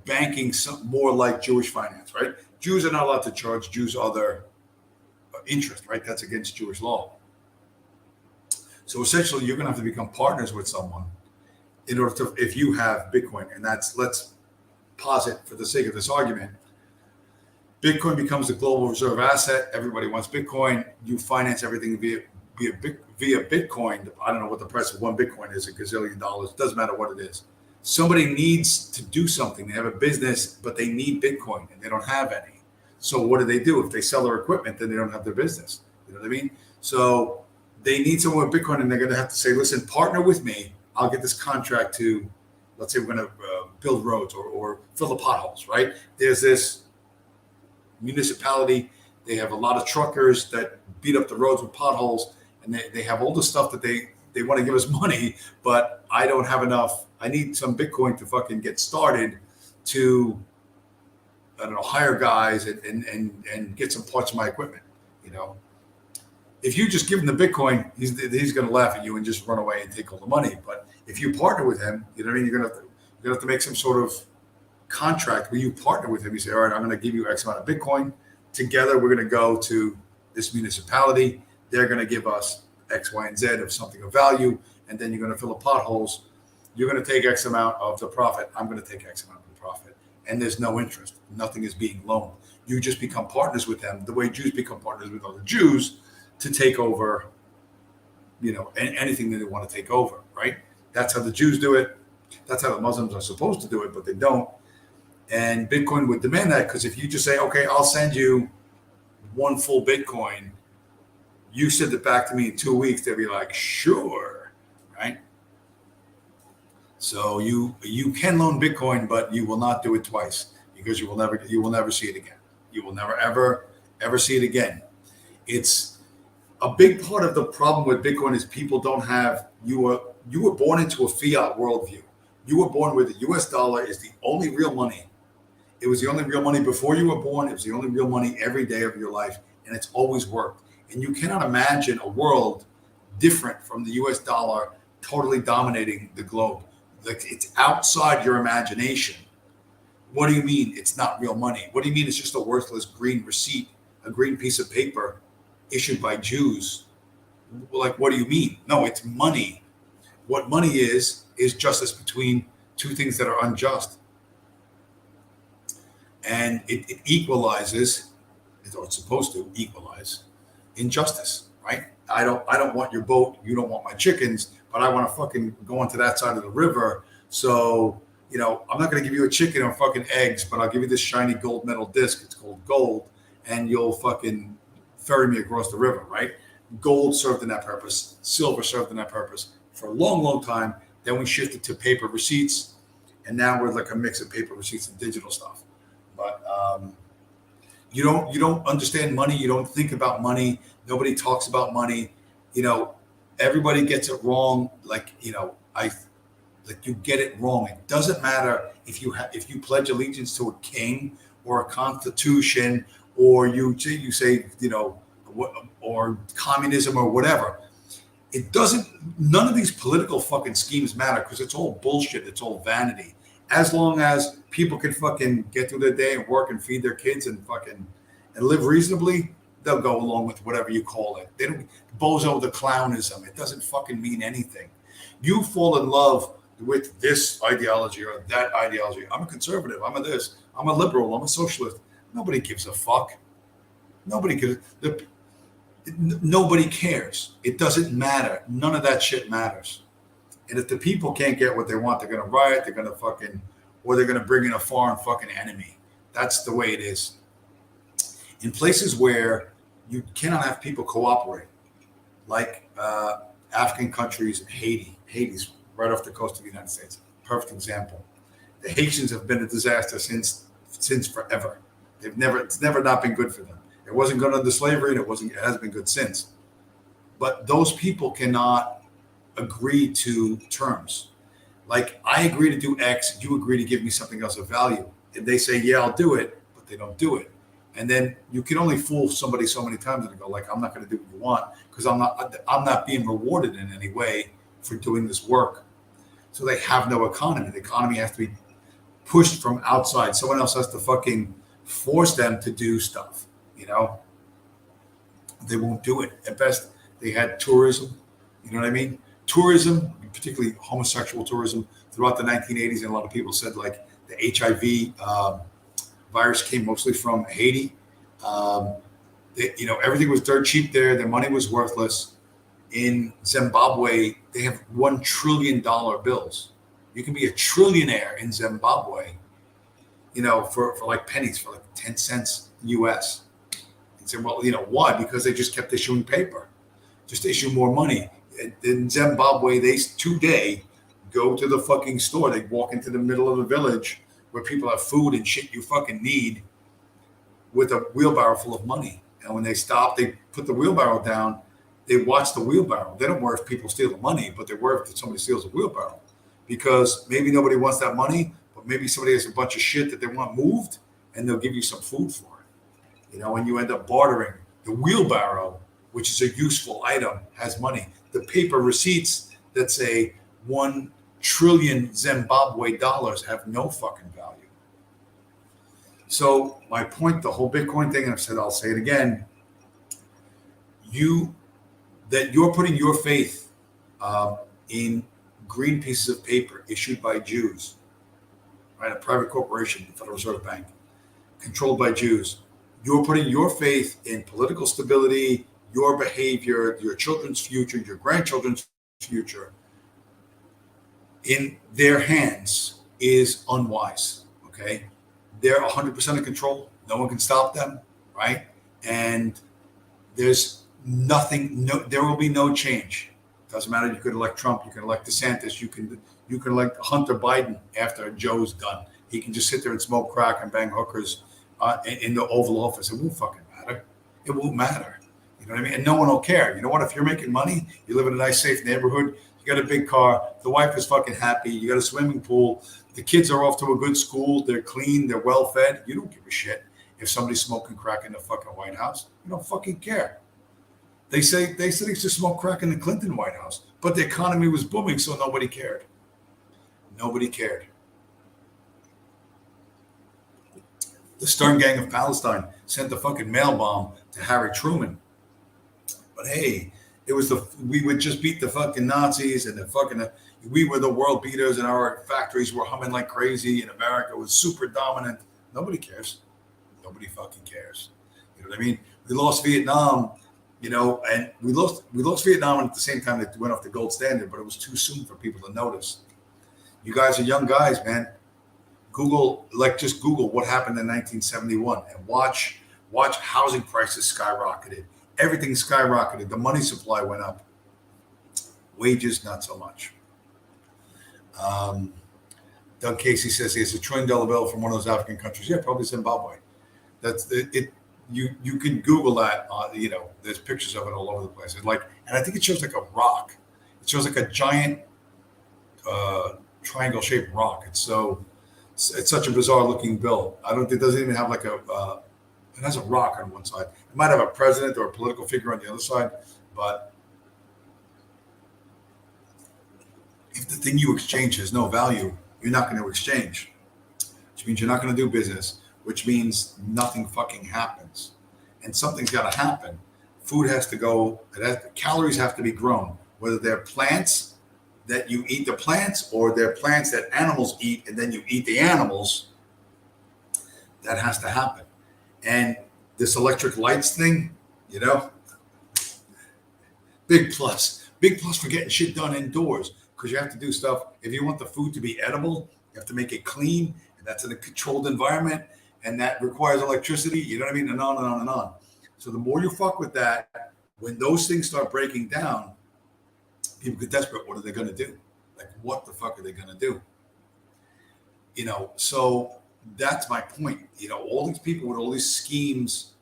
banking more like Jewish finance, right? Jews are not allowed to charge Jews other interest, right? That's against Jewish law. So essentially, you're going to have to become partners with someone in order to, if you have Bitcoin, and let's posit for the sake of this argument, Bitcoin becomes the global reserve asset. Everybody wants Bitcoin. You finance everything via Bitcoin. I don't know what the price of one Bitcoin is, $1 gazillion. It doesn't matter what it is. Somebody needs to do something. They have a business, but they need Bitcoin, and they don't have any. So what do? If they sell their equipment, then they don't have their business. You know what I mean? So they need someone with Bitcoin, and they're going to have to say, listen, partner with me. I'll get this contract to, let's say we're going to build roads or fill the potholes, right? There's this municipality. They have a lot of truckers that beat up the roads with potholes, and they have all the stuff that they want to give us money, but I don't have enough. I need some Bitcoin to fucking get started to, I don't know, hire guys and get some parts of my equipment. If you just give him the Bitcoin, he's going to laugh at you and just run away and take all the money. But if you partner with him, you know what I mean? You're going to have to make some sort of contract where you partner with him. You say, all right, I'm going to give you X amount of Bitcoin. Together, we're going to go to this municipality. They're going to give us X, Y, and Z of something of value. And then you're going to fill the potholes. You're going to take X amount of the profit. I'm going to take X amount of the profit. And there's no interest. Nothing is being loaned. You just become partners with them the way Jews become partners with other Jews to take over, anything that they want to take over, right? That's how the Jews do it. That's how the Muslims are supposed to do it, but they don't. And Bitcoin would demand that, because if you just say, okay, I'll send you one full Bitcoin, you send it back to me in 2 weeks, they'll be like, sure, right? So you can loan Bitcoin, but you will not do it twice, because you will never see it again. You will never ever see it again. a big part of the problem with Bitcoin is people don't have, you were born into a fiat worldview. You were born with the US dollar is the only real money. It was the only real money before you were born. It was the only real money every day of your life. And it's always worked. And you cannot imagine a world different from the US dollar totally dominating the globe. Like, it's outside your imagination. What do you mean it's not real money? What do you mean it's just a worthless green receipt, a green piece of paper issued by Jews? Like, what do you mean? No, it's money. What money is justice between two things that are unjust. And it equalizes, or it's supposed to equalize, injustice, right? I don't want your boat, you don't want my chickens, but I want to fucking go onto that side of the river. So, you know, I'm not going to give you a chicken or fucking eggs, but I'll give you this shiny gold metal disc. It's called gold, and you'll fucking ferry me across the river, right? Gold served in that purpose. Silver served in that purpose for a long, long time. Then we shifted to paper receipts, and now we're like a mix of paper receipts and digital stuff. But you don't understand money. You don't think about money. Nobody talks about money. You know, everybody gets it wrong. Like, you know, you get it wrong. It doesn't matter if you pledge allegiance to a king or a constitution, or you say, you know, or communism or whatever. It doesn't. None of these political fucking schemes matter, because it's all bullshit. It's all vanity. As long as people can fucking get through their day and work and feed their kids and fucking and live reasonably, they'll go along with whatever you call it. They don't bozo the clownism. It doesn't fucking mean anything. You fall in love with this ideology or that ideology. I'm a conservative. I'm a this. I'm a liberal. I'm a socialist. Nobody gives a fuck. Nobody cares. It doesn't matter. None of that shit matters. And if the people can't get what they want, they're going to riot. They're going to fucking, or they're going to bring in a foreign fucking enemy. That's the way it is. In places where you cannot have people cooperate, like African countries, Haiti's right off the coast of the United States. Perfect example. The Haitians have been a disaster since forever. It's never not been good for them. It wasn't good under slavery, and it hasn't been good since. But those people cannot agree to terms. Like, I agree to do X, you agree to give me something else of value. And they say, yeah, I'll do it, but they don't do it. And then you can only fool somebody so many times and go, like, I'm not going to do what you want, because I'm not being rewarded in any way for doing this work. So they have no economy. The economy has to be pushed from outside. Someone else has to fucking force them to do stuff, you know? They won't do it. At best, they had tourism, you know what I mean? Tourism, particularly homosexual tourism, throughout the 1980s, and a lot of people said, like, the HIV virus came mostly from Haiti. You know, everything was dirt cheap there. Their money was worthless. In Zimbabwe, they have $1 trillion bills. You can be a trillionaire in Zimbabwe, you know, for like pennies, for like 10 cents US. And say, well, you know, why? Because they just kept issuing paper, just issue more money. In Zimbabwe, they today go to the fucking store. They walk into the middle of the village where people have food and shit you fucking need with a wheelbarrow full of money. And when they stop, they put the wheelbarrow down. They watch the wheelbarrow. They don't worry if people steal the money, but they worry if somebody steals the wheelbarrow, because maybe nobody wants that money, but maybe somebody has a bunch of shit that they want moved, and they'll give you some food for it. You know, and you end up bartering. The wheelbarrow, which is a useful item, has money. The paper receipts that say 1 trillion Zimbabwe dollars have no fucking value. So my point, the whole Bitcoin thing, and I'll say it again, you're putting your faith in green pieces of paper issued by Jews, right? A private corporation, the Federal Reserve Bank, controlled by Jews. You're putting your faith in political stability, your behavior, your children's future, your grandchildren's future in their hands is unwise, okay? They're 100% in control. No one can stop them, right? And there's nothing, there will be no change. Doesn't matter. You could elect Trump. You can elect DeSantis. You can elect Hunter Biden after Joe's done. He can just sit there and smoke crack and bang hookers in the Oval Office. It won't fucking matter. It won't matter. You know what I mean? And no one will care. You know what? If you're making money, you live in a nice, safe neighborhood, you got a big car, the wife is fucking happy, you got a swimming pool, the kids are off to a good school, they're clean, they're well fed. You don't give a shit if somebody's smoking crack in the fucking White House. You don't fucking care. They said they used to smoke crack in the Clinton White House, but the economy was booming, so nobody cared. Nobody cared. The Stern Gang of Palestine sent the fucking mail bomb to Harry Truman. But hey, it was we would just beat the fucking Nazis and we were the world beaters and our factories were humming like crazy and America was super dominant. Nobody cares. Nobody fucking cares. You know what I mean? We lost Vietnam, and we lost Vietnam at the same time that went off the gold standard, but it was too soon for people to notice. You guys are young guys, man. Just Google what happened in 1971 and watch housing prices skyrocketed. Everything skyrocketed. The money supply went up. Wages, not so much. Doug Casey says he has $1 trillion bill from one of those African countries. Yeah, probably Zimbabwe. That's it. You can Google that. There's pictures of it all over the place. And I think it shows like a rock. It shows like a giant triangle-shaped rock. It's such a bizarre looking bill. It doesn't even have it has a rock on one side. It might have a president or a political figure on the other side, but if the thing you exchange has no value, you're not going to exchange, which means you're not going to do business, which means nothing fucking happens. And something's got to happen. Food has to go, calories have to be grown, whether they're plants that you eat the plants or they're plants that animals eat and then you eat the animals. That has to happen. And this electric lights thing, big plus for getting shit done indoors, because you have to do stuff. If you want the food to be edible, you have to make it clean, and that's in a controlled environment, and that requires electricity. You know what I mean? And on and on and on. So the more you fuck with that, when those things start breaking down, people get desperate. What are they going to do? What the fuck are they going to do? So that's my point. All these people with all these schemes,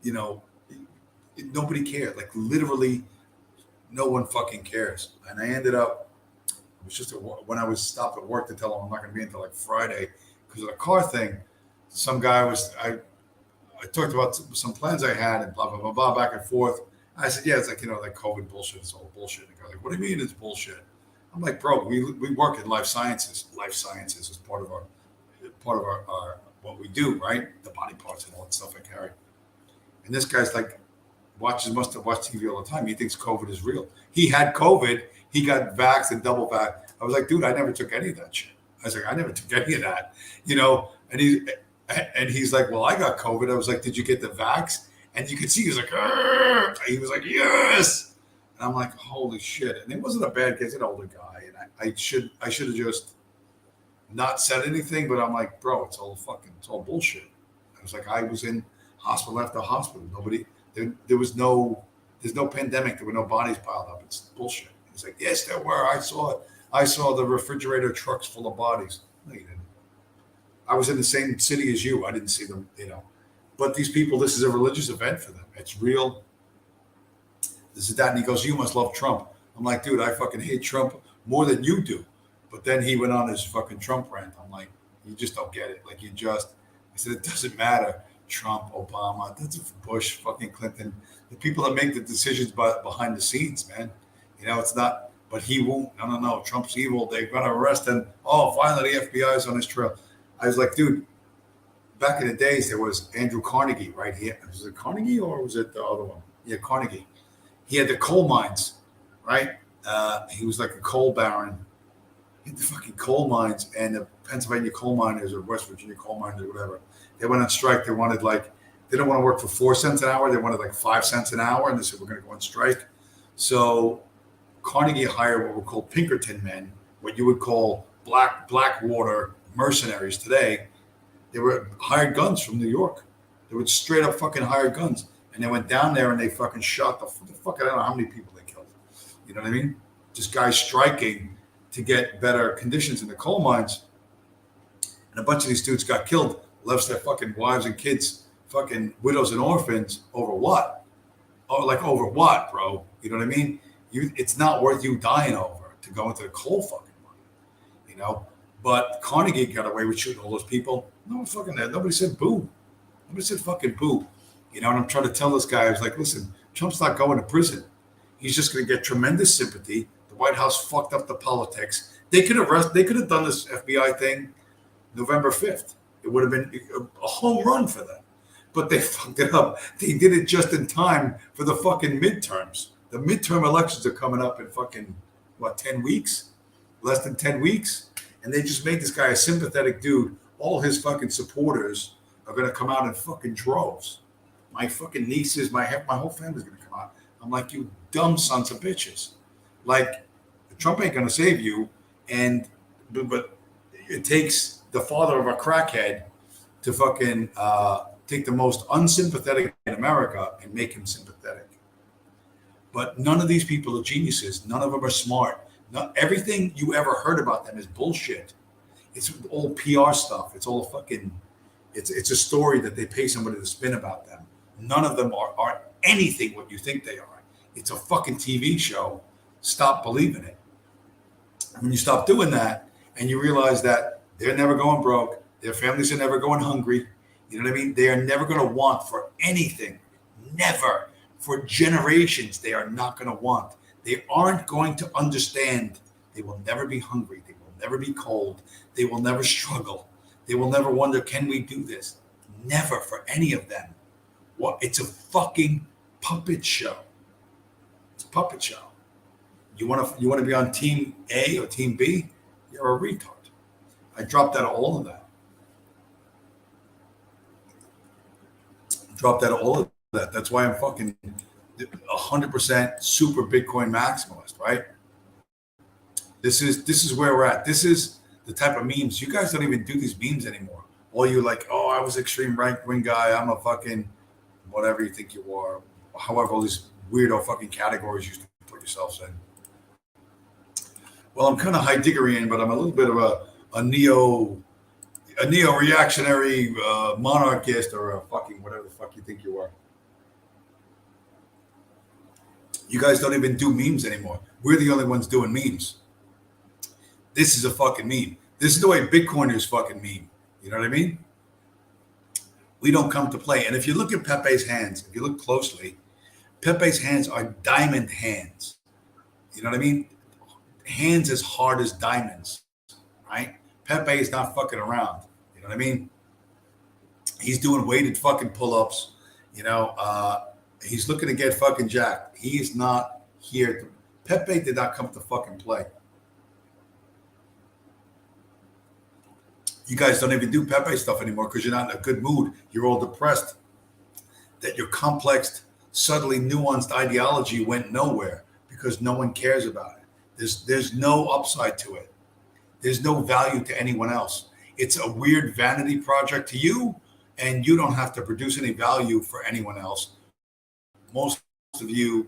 nobody cared. Literally, no one fucking cares. And I ended up, it was just when I was stopped at work to tell them I'm not going to be until Friday because of the car thing. Some guy I talked about some plans I had and blah, blah, blah, blah, back and forth. I said, yeah, it's COVID bullshit. It's all bullshit. And the guy's like, what do you mean it's bullshit? I'm like, bro, we work in life sciences. Life sciences is part of our what we do, right? The body parts and all that stuff I carry. And this guy's must have watched TV all the time. He thinks COVID is real. He had COVID. He got vaxxed and double vaxxed. I was like, dude, I never took any of that shit. I was like, I never took any of that, And he's like, well, I got COVID. I was like, did you get the vax? And you could see he was like, argh! He was like, yes. And I'm like, holy shit. And it wasn't a bad case, an older guy. And I should have just not said anything, but I'm like, bro, it's all bullshit. I was like, I was in hospital after hospital. There's no pandemic. There were no bodies piled up. It's bullshit. He's like, yes, there were. I saw it. I saw the refrigerator trucks full of bodies. No, you didn't. I was in the same city as you. I didn't see them, But these people, this is a religious event for them. It's real. This is that. And he goes, you must love Trump. I'm like, dude, I fucking hate Trump more than you do. But then he went on his fucking Trump rant. I'm like, you just don't get it. I said, it doesn't matter. Trump, Obama, that's Bush, fucking Clinton. The people that make the decisions behind the scenes, man. It's not, but he won't. No. Trump's evil. They're going to arrest him. Oh, finally, the FBI is on his trail. I was like, dude, back in the days, there was Andrew Carnegie, right? Was it Carnegie or was it the other one? Yeah, Carnegie. He had the coal mines, right? He was like a coal baron. He had the fucking coal mines, and the Pennsylvania coal miners or West Virginia coal miners or whatever, they went on strike. They wanted they don't want to work for 4 cents an hour. They wanted 5 cents an hour. And they said, we're going to go on strike. So Carnegie hired what were called Pinkerton men, what you would call Blackwater mercenaries today. They were hired guns from New York. They were straight up fucking hired guns. And they went down there and they fucking shot the fuck, I don't know how many people they killed. You know what I mean? Just guys striking to get better conditions in the coal mines. And a bunch of these dudes got killed, left their fucking wives and kids, fucking widows and orphans over what? Oh, like over what, bro? You know what I mean? It's not worth you dying over to go into the coal fucking mine, you know? But Carnegie got away with shooting all those people. No one fucking, nobody said boo. Nobody said fucking boo. You know, and I'm trying to tell this guy, I was like, listen, Trump's not going to prison. He's just going to get tremendous sympathy. The White House fucked up the politics. They could have done this FBI thing November 5th. It would have been a home run for them. But they fucked it up. They did it just in time for the fucking midterms. The midterm elections are coming up in fucking, 10 weeks? Less than 10 weeks? And they just made this guy a sympathetic dude. All his fucking supporters are going to come out in fucking droves. My fucking nieces, my whole family's going to come out. I'm like, you dumb sons of bitches. Like, Trump ain't going to save you. But it takes the father of a crackhead to fucking take the most unsympathetic in America and make him sympathetic. But none of these people are geniuses. None of them are smart. Everything you ever heard about them is bullshit. It's all PR stuff. It's all fucking, it's a story that they pay somebody to spin about them. None of them are anything what you think they are. It's a fucking TV show. Stop believing it. When you stop doing that and you realize that they're never going broke, their families are never going hungry, you know what I mean? They are never going to want for anything. Never. For generations, they are not going to want. They aren't going to understand. They will never be hungry. They will never be cold. They will never struggle. They will never wonder, can we do this? Never for any of them. Well, it's a fucking puppet show. It's a puppet show. You want to be on team A or team B? You're a retard. I dropped out of all of that. That's why I'm fucking 100% super Bitcoin maximalist, right? This is where we're at. This is the type of memes. You guys don't even do these memes anymore. All you like, oh, I was extreme right wing guy. I'm a fucking whatever you think you are. However, all these weirdo fucking categories you put yourselves in. Well, I'm kind of Heideggerian, but I'm a little bit of a neo-reactionary monarchist or a fucking whatever the fuck you think you are. You guys don't even do memes anymore. We're the only ones doing memes. This is a fucking meme. This is the way Bitcoiners fucking meme. You know what I mean? We don't come to play. And if you look at Pepe's hands, if you look closely, Pepe's hands are diamond hands. You know what I mean? Hands as hard as diamonds, right? Pepe is not fucking around. You know what I mean? He's doing weighted fucking pull-ups. You know, he's looking to get fucking jacked. He is not here. Pepe did not come to fucking play. You guys don't even do Pepe stuff anymore because you're not in a good mood. You're all depressed. That your complex, subtly nuanced ideology went nowhere because no one cares about it. There's no upside to it. There's no value to anyone else. It's a weird vanity project to you, and you don't have to produce any value for anyone else. Most of you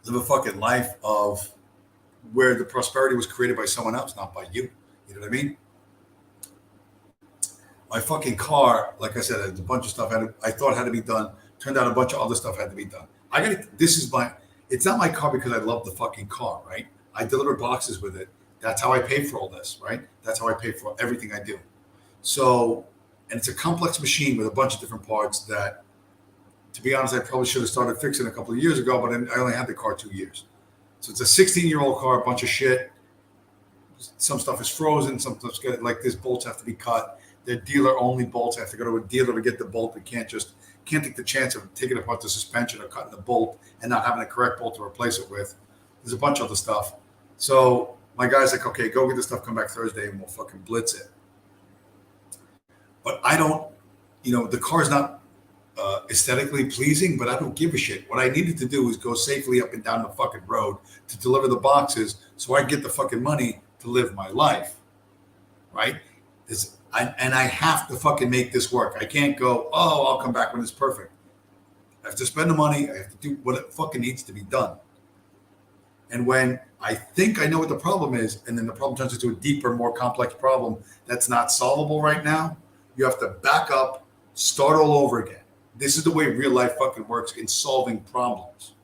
live a fucking life of where the prosperity was created by someone else, not by you. You know what I mean? My fucking car, like I said, there's a bunch of stuff I thought had to be done. Turned out a bunch of other stuff had to be done. It's not my car because I love the fucking car, right? I deliver boxes with it. That's how I pay for all this, right? That's how I pay for everything I do. So, and it's a complex machine with a bunch of different parts that, to be honest, I probably should have started fixing a couple of years ago, but I only had the car 2 years. So it's a 16-year-old car, a bunch of shit. Some stuff is frozen. Some stuff's got, like this bolts have to be cut. They're dealer-only bolts. I have to go to a dealer to get the bolt. We can't take the chance of taking apart the suspension or cutting the bolt and not having the correct bolt to replace it with. There's a bunch of other stuff. So my guy's like, okay, go get the stuff, come back Thursday, and we'll fucking blitz it. But I don't, the car's not aesthetically pleasing, but I don't give a shit. What I needed to do is go safely up and down the fucking road to deliver the boxes so I get the fucking money to live my life, right? And I have to fucking make this work. I can't go, oh, I'll come back when it's perfect. I have to spend the money. I have to do what it fucking needs to be done. And when I think I know what the problem is, and then the problem turns into a deeper, more complex problem that's not solvable right now, you have to back up, start all over again. This is the way real life fucking works in solving problems,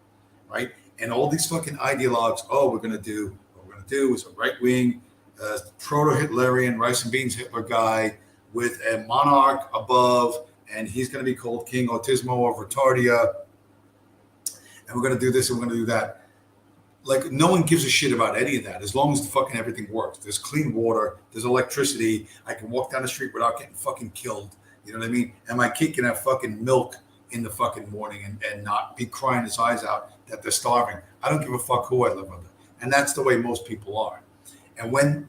right? And all these fucking ideologues, what we're gonna do is a right wing, proto-Hitlerian rice and beans Hitler guy with a monarch above, and he's gonna be called King Autismo or Retardia, and we're gonna do this and we're gonna do that. Like, no one gives a shit about any of that as long as the fucking everything works. There's clean water, there's electricity. I can walk down the street without getting fucking killed. You know what I mean? And my kid can have fucking milk in the fucking morning and not be crying his eyes out that they're starving. I don't give a fuck who I live under. And that's the way most people are. And when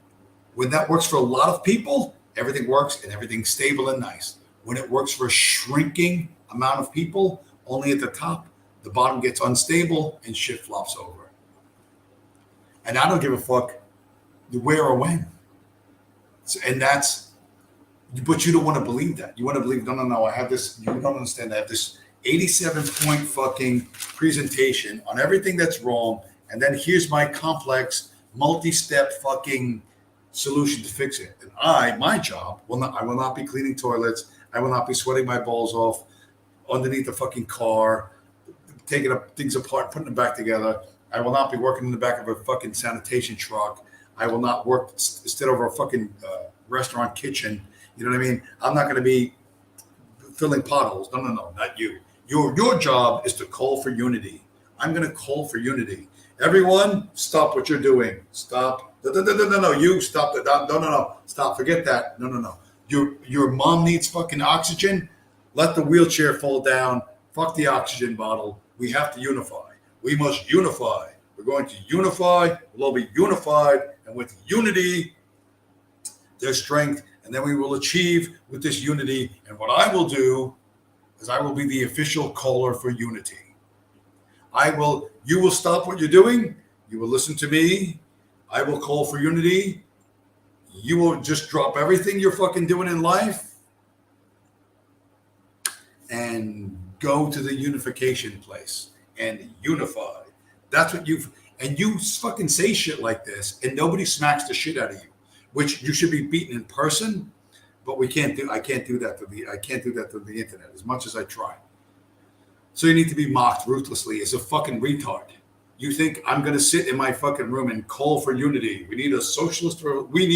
that works for a lot of people, everything works and everything's stable and nice. When it works for a shrinking amount of people, only at the top, the bottom gets unstable and shit flops over. And I don't give a fuck where or when. But you don't want to believe that. You want to believe, no, I have this, you don't understand, I have this 87-point fucking presentation on everything that's wrong, and then here's my complex, multi-step fucking solution to fix it. And my job, I will not be cleaning toilets, I will not be sweating my balls off underneath the fucking car, taking things apart, putting them back together. I will not be working in the back of a fucking sanitation truck. I will not work instead of a fucking restaurant kitchen. You know what I mean? I'm not going to be filling potholes. No, not you. Your job is to call for unity. I'm going to call for unity. Everyone, stop what you're doing. Stop. No, you stop. No. Stop. Forget that. No. Your mom needs fucking oxygen. Let the wheelchair fall down. Fuck the oxygen bottle. We have to unify. We must unify. We're going to unify. We'll all be unified. And with unity, there's strength. And then we will achieve with this unity. And what I will do is I will be the official caller for unity. You will stop what you're doing. You will listen to me. I will call for unity. You will just drop everything you're fucking doing in life and go to the unification place and unify. That's what you fucking say shit like this and nobody smacks the shit out of you, which you should be beaten in person, but I can't do that through the internet as much as I try. So you need to be mocked ruthlessly as a fucking retard. You think I'm going to sit in my fucking room and call for unity? We need a socialist. We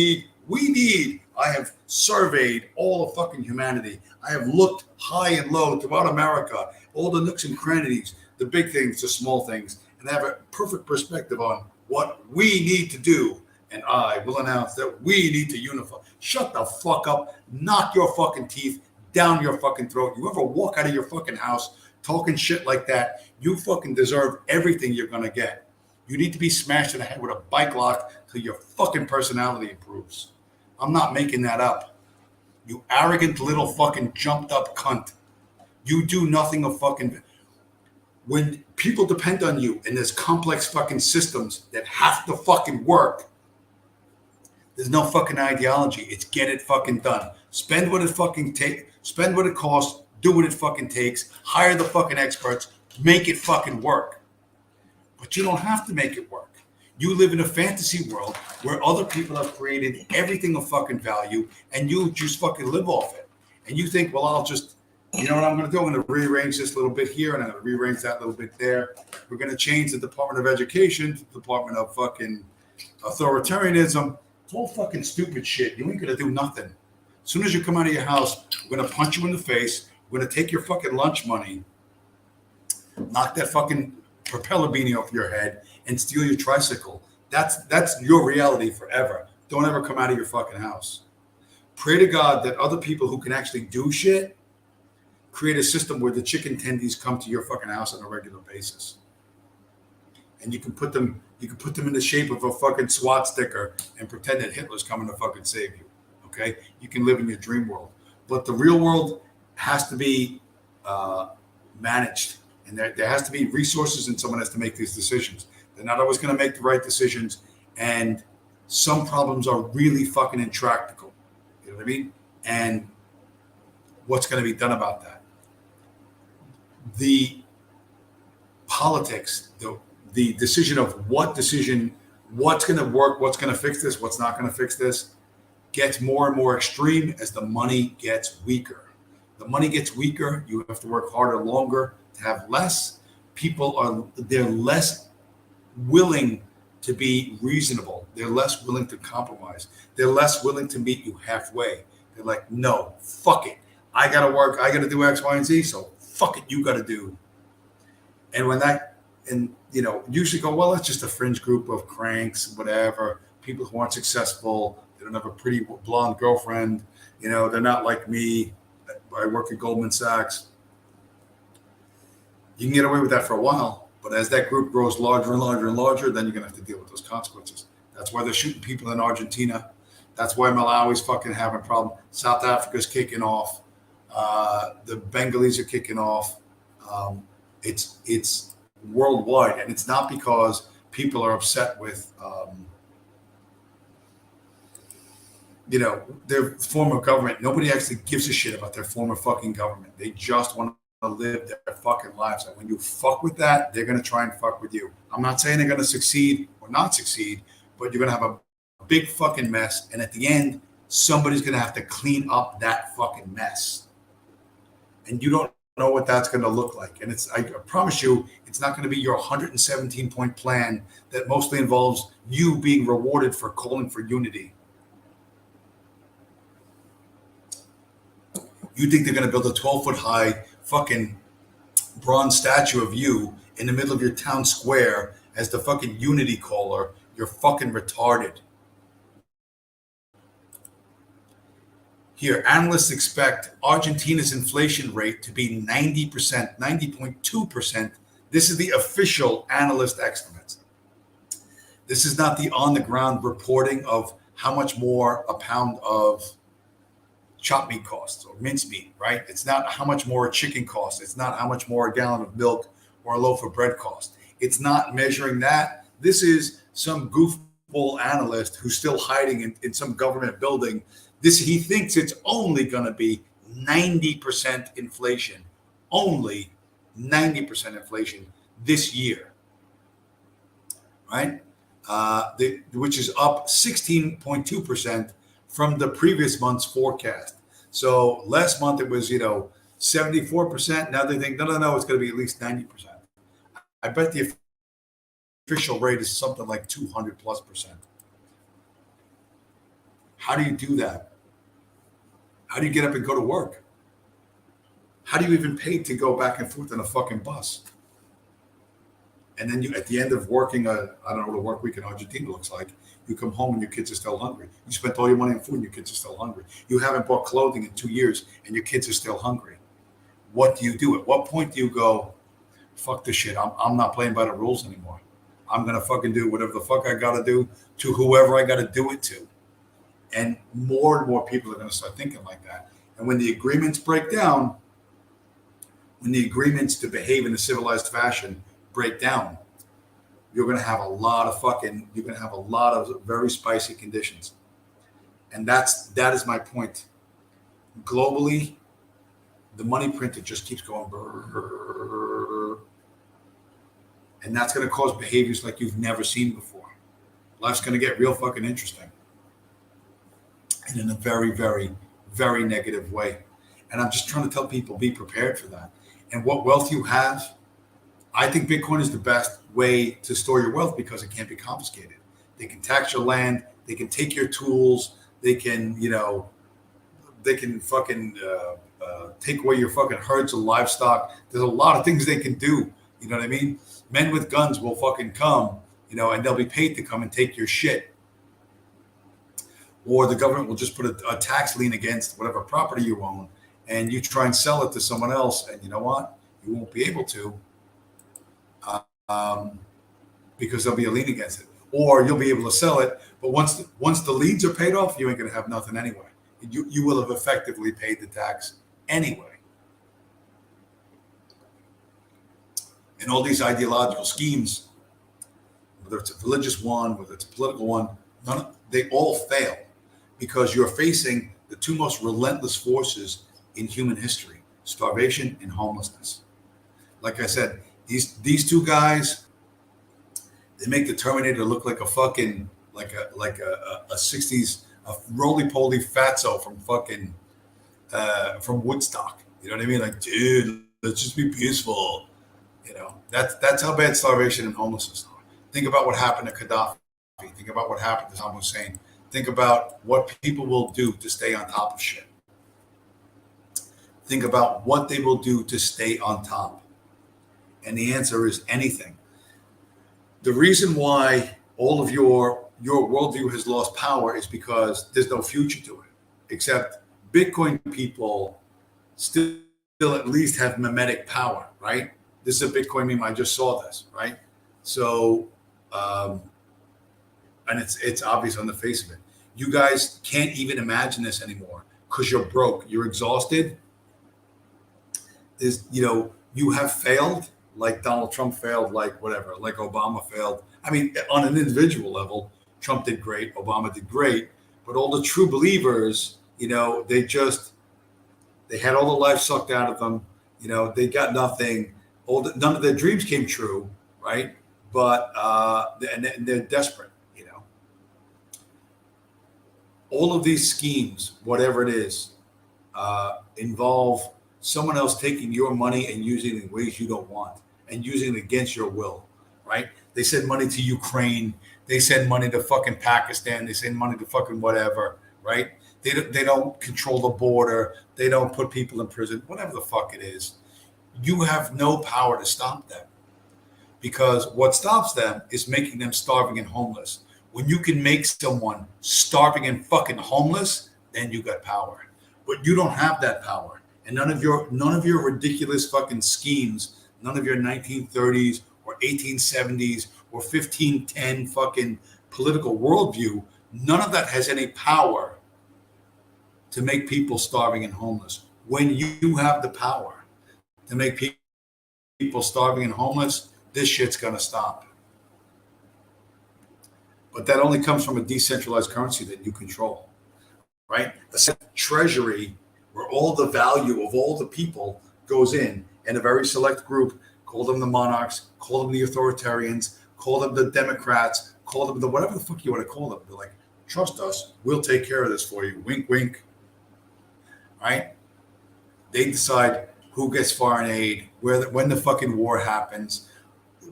need. I have surveyed all of fucking humanity. I have looked high and low throughout America, all the nooks and crannies, the big things, the small things, and I have a perfect perspective on what we need to do. And I will announce that we need to unify. Shut the fuck up. Knock your fucking teeth down your fucking throat. You ever walk out of your fucking house talking shit like that, you fucking deserve everything you're going to get. You need to be smashed in the head with a bike lock till your fucking personality improves. I'm not making that up. You arrogant little fucking jumped up cunt. You do nothing of fucking... When people depend on you and there's complex fucking systems that have to fucking work, there's no fucking ideology. It's get it fucking done. Spend what it fucking takes. Spend what it costs. Do what it fucking takes. Hire the fucking experts. Make it fucking work. But you don't have to make it work. You live in a fantasy world where other people have created everything of fucking value and you just fucking live off it. And you think, well, I'll just, you know what I'm going to do? I'm going to rearrange this little bit here and I'm going to rearrange that little bit there. We're going to change the Department of Education to the Department of fucking authoritarianism. It's all fucking stupid shit. You ain't going to do nothing. As soon as you come out of your house, we're going to punch you in the face. We're going to take your fucking lunch money, knock that fucking propeller beanie off your head, and steal your tricycle. That's your reality forever. Don't ever come out of your fucking house. Pray to God that other people who can actually do shit create a system where the chicken tendies come to your fucking house on a regular basis. And you can put them in the shape of a fucking SWAT sticker and pretend that Hitler's coming to fucking save you. Okay? You can live in your dream world. But the real world has to be managed. And there has to be resources and someone has to make these decisions. They're not always going to make the right decisions. And some problems are really fucking intractable. You know what I mean? And what's going to be done about that? The politics, the decision of what's going to work, what's going to fix this, what's not going to fix this, gets more and more extreme as the money gets weaker. The money gets weaker. You have to work harder, longer to have less. They're less willing to be reasonable. They're less willing to compromise. They're less willing to meet you halfway. They're like, no, fuck it. I got to work. I got to do X, Y, and Z. So fuck it. You got to do. And usually go, well, it's just a fringe group of cranks, whatever. People who aren't successful. They don't have a pretty blonde girlfriend. They're not like me. I work at Goldman Sachs. You can get away with that for a while, but as that group grows larger and larger and larger, then you're going to have to deal with those consequences. That's why they're shooting people in Argentina. That's why Malawi's fucking having a problem. South Africa's kicking off. The Bengalese are kicking off. It's worldwide, and it's not because people are upset with their former government. Nobody actually gives a shit about their former fucking government. They just want to live their fucking lives. And when you fuck with that, they're going to try and fuck with you. I'm not saying they're going to succeed or not succeed, but you're going to have a big fucking mess. And at the end, somebody's going to have to clean up that fucking mess. And you don't know what that's going to look like. And I promise you, it's not going to be your 117-point plan that mostly involves you being rewarded for calling for unity. You think they're going to build a 12-foot high fucking bronze statue of you in the middle of your town square as the fucking unity caller? You're fucking retarded. Here, analysts expect Argentina's inflation rate to be 90%, 90.2%. This is the official analyst estimates. This is not the on-the-ground reporting of how much more a pound of chopped meat costs or mincemeat, right? It's not how much more a chicken costs. It's not how much more a gallon of milk or a loaf of bread costs. It's not measuring that. This is some goofball analyst who's still hiding in some government building. He thinks it's only going to be 90% inflation, only 90% inflation this year, right? Which is up 16.2% from the previous month's forecast. So last month it was, 74%. Now they think, no, it's going to be at least 90%. I bet the official rate is something like 200+%. How do you do that? How do you get up and go to work? How do you even pay to go back and forth on a fucking bus? And then at the end of working, I don't know what a work week in Argentina looks like. You come home and your kids are still hungry. You spent all your money on food and your kids are still hungry. You haven't bought clothing in 2 years and your kids are still hungry. What do you do? At what point do you go, fuck this shit. I'm not playing by the rules anymore. I'm going to fucking do whatever the fuck I got to do to whoever I got to do it to. And more people are going to start thinking like that. And when the agreements break down, when the agreements to behave in a civilized fashion break down, you're going to have a lot of very spicy conditions. And that is my point. Globally, the money printer just keeps going. Brrr, and that's going to cause behaviors like you've never seen before. Life's going to get real fucking interesting. And in a very, very, very negative way. And I'm just trying to tell people, be prepared for that. And what wealth you have, I think Bitcoin is the best way to store your wealth because it can't be confiscated. They can tax your land. They can take your tools. They can, fucking take away your fucking herds of livestock. There's a lot of things they can do. You know what I mean? Men with guns will fucking come, and they'll be paid to come and take your shit. Or the government will just put a tax lien against whatever property you own, and you try and sell it to someone else, and you know what? You won't be able to because there'll be a lien against it. Or you'll be able to sell it, but once the liens are paid off, you ain't going to have nothing anyway. You will have effectively paid the tax anyway. And all these ideological schemes, whether it's a religious one, whether it's a political one, they all fail because you're facing the two most relentless forces in human history: starvation and homelessness. Like I said, these two guys, they make the Terminator look like a fucking like a 60s a roly-poly fatso from fucking from Woodstock. You know what I mean? Like, dude, let's just be peaceful. You know, that's how bad starvation and homelessness are. Think about what happened to Gaddafi. Think about what happened to Saddam Hussein. Think about what people will do to stay on top of shit. Think about what they will do to stay on top. And the answer is anything. The reason why all of your worldview has lost power is because there's no future to it. Except Bitcoin people still at least have mimetic power, right? This is a Bitcoin meme. I just saw this, right? So, and it's obvious on the face of it. You guys can't even imagine this anymore because you're broke. You're exhausted. You have failed, like Donald Trump failed, like whatever, like Obama failed. I mean, on an individual level, Trump did great, Obama did great, but all the true believers, they had all the life sucked out of them. They got nothing. None of their dreams came true, right? But and they're desperate. All of these schemes, whatever it is, involve someone else taking your money and using it in ways you don't want and using it against your will, right? They send money to Ukraine. They send money to fucking Pakistan. They send money to fucking whatever, right? They don't control the border. They don't put people in prison, whatever the fuck it is. You have no power to stop them because what stops them is making them starving and homeless. When you can make someone starving and fucking homeless, then you got power. But you don't have that power. And none of your ridiculous fucking schemes, none of your 1930s or 1870s or 1510 fucking political worldview, none of that has any power to make people starving and homeless. When you have the power to make people starving and homeless, this shit's gonna stop. But that only comes from a decentralized currency that you control, right? A treasury where all the value of all the people goes in, and a very select group, call them the monarchs, call them the authoritarians, call them the Democrats, call them the whatever the fuck you want to call them. They're like, trust us, we'll take care of this for you. Wink, wink. Right? They decide who gets foreign aid, when the fucking war happens,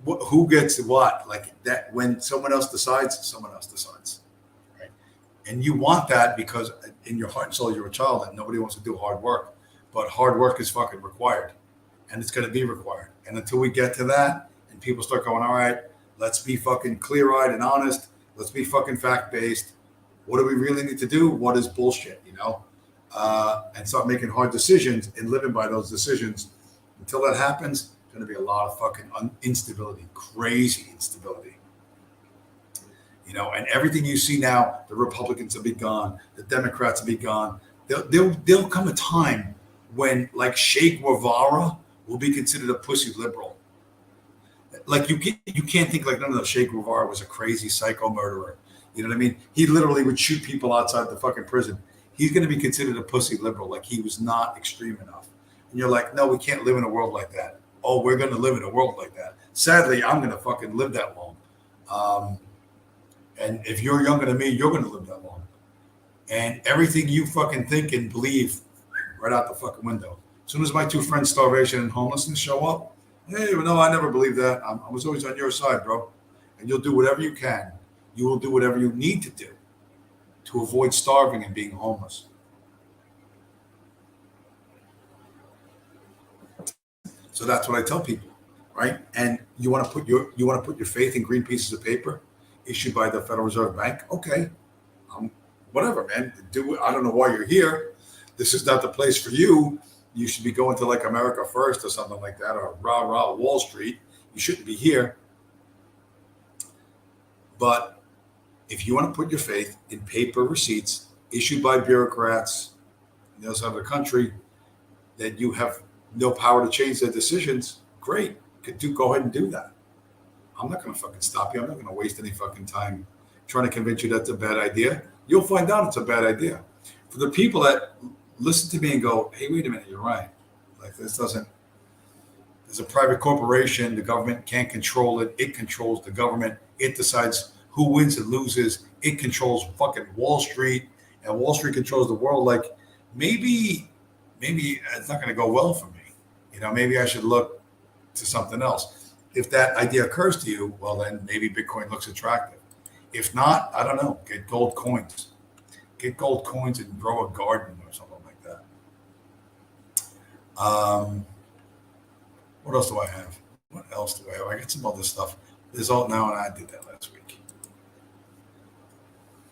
who gets what, like that. When someone else decides, right? And you want that because in your heart and soul you're a child and nobody wants to do hard work, but hard work is fucking required, and it's going to be required. And until we get to that and people start going, all right, let's be fucking clear-eyed and honest, let's be fucking fact-based, what do we really need to do, what is bullshit, and start making hard decisions and living by those decisions. Until that happens, going to be a lot of fucking instability, crazy instability. And everything you see now, the Republicans will be gone, the Democrats will be gone. There'll come a time when, like, Che Guevara will be considered a pussy liberal. Like, you can't think like, no, Che Guevara was a crazy psycho murderer. You know what I mean? He literally would shoot people outside the fucking prison. He's going to be considered a pussy liberal, like he was not extreme enough. And you're like, no, we can't live in a world like that. Oh, we're going to live in a world like that. Sadly, I'm going to fucking live that long. And if you're younger than me, you're going to live that long. And everything you fucking think and believe, right out the fucking window. As soon as my two friends, starvation and homelessness, show up, hey, no, I never believed that. I was always on your side, bro. And you'll do whatever you can. You will do whatever you need to do to avoid starving and being homeless. So that's what I tell people, right? And you want to put your faith in green pieces of paper issued by the Federal Reserve Bank? Okay, whatever, man. Do it. I don't know why you're here. This is not the place for you. You should be going to like America First or something like that, or rah rah Wall Street. You shouldn't be here. But if you want to put your faith in paper receipts issued by bureaucrats on the other side of the country, that you have no power to change their decisions, great. Go ahead and do that. I'm not going to fucking stop you. I'm not going to waste any fucking time trying to convince you that's a bad idea. You'll find out it's a bad idea. For the people that listen to me and go, hey, wait a minute, you're right. Like, this doesn't, there's a private corporation. The government can't control it. It controls the government. It decides who wins and loses. It controls fucking Wall Street, and Wall Street controls the world. Like, maybe maybe it's not going to go well for me. Maybe I should look to something else. If that idea occurs to you, well, then maybe Bitcoin looks attractive. If not, I don't know. Get gold coins. Get gold coins and grow a garden or something like that. What else do I have? What else do I have? I got some other stuff. There's all now, and I did that last week.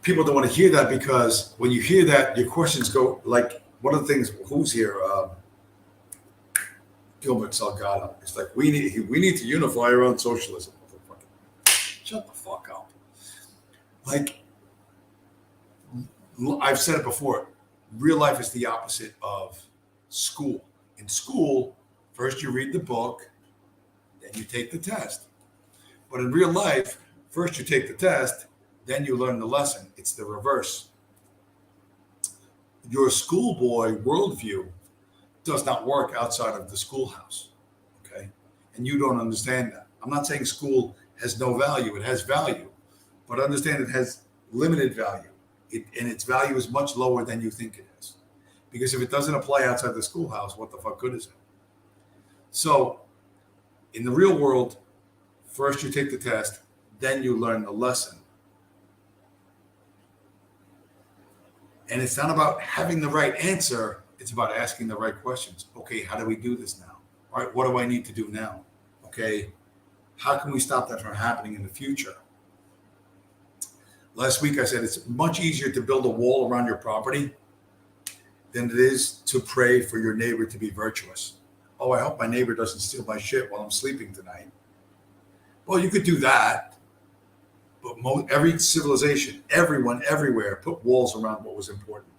People don't want to hear that because when you hear that, your questions go like, one of the things, who's here? Gilbert Salgado. It's like, we need to unify around socialism. Shut the fuck up. Like, I've said it before, real life is the opposite of school. In school, first you read the book, then you take the test. But in real life, first you take the test, then you learn the lesson. It's the reverse. Your schoolboy worldview does not work outside of the schoolhouse, okay? And you don't understand that. I'm not saying school has no value. It has value. But understand it has limited value. And its value is much lower than you think it is. Because if it doesn't apply outside the schoolhouse, what the fuck good is it? So in the real world, first you take the test, then you learn the lesson. And it's not about having the right answer. It's about asking the right questions. Okay, how do we do this now? All right, what do I need to do now? Okay, how can we stop that from happening in the future? Last week I said it's much easier to build a wall around your property than it is to pray for your neighbor to be virtuous. Oh, I hope my neighbor doesn't steal my shit while I'm sleeping tonight. Well, you could do that. But every civilization, everyone, everywhere, put walls around what was important.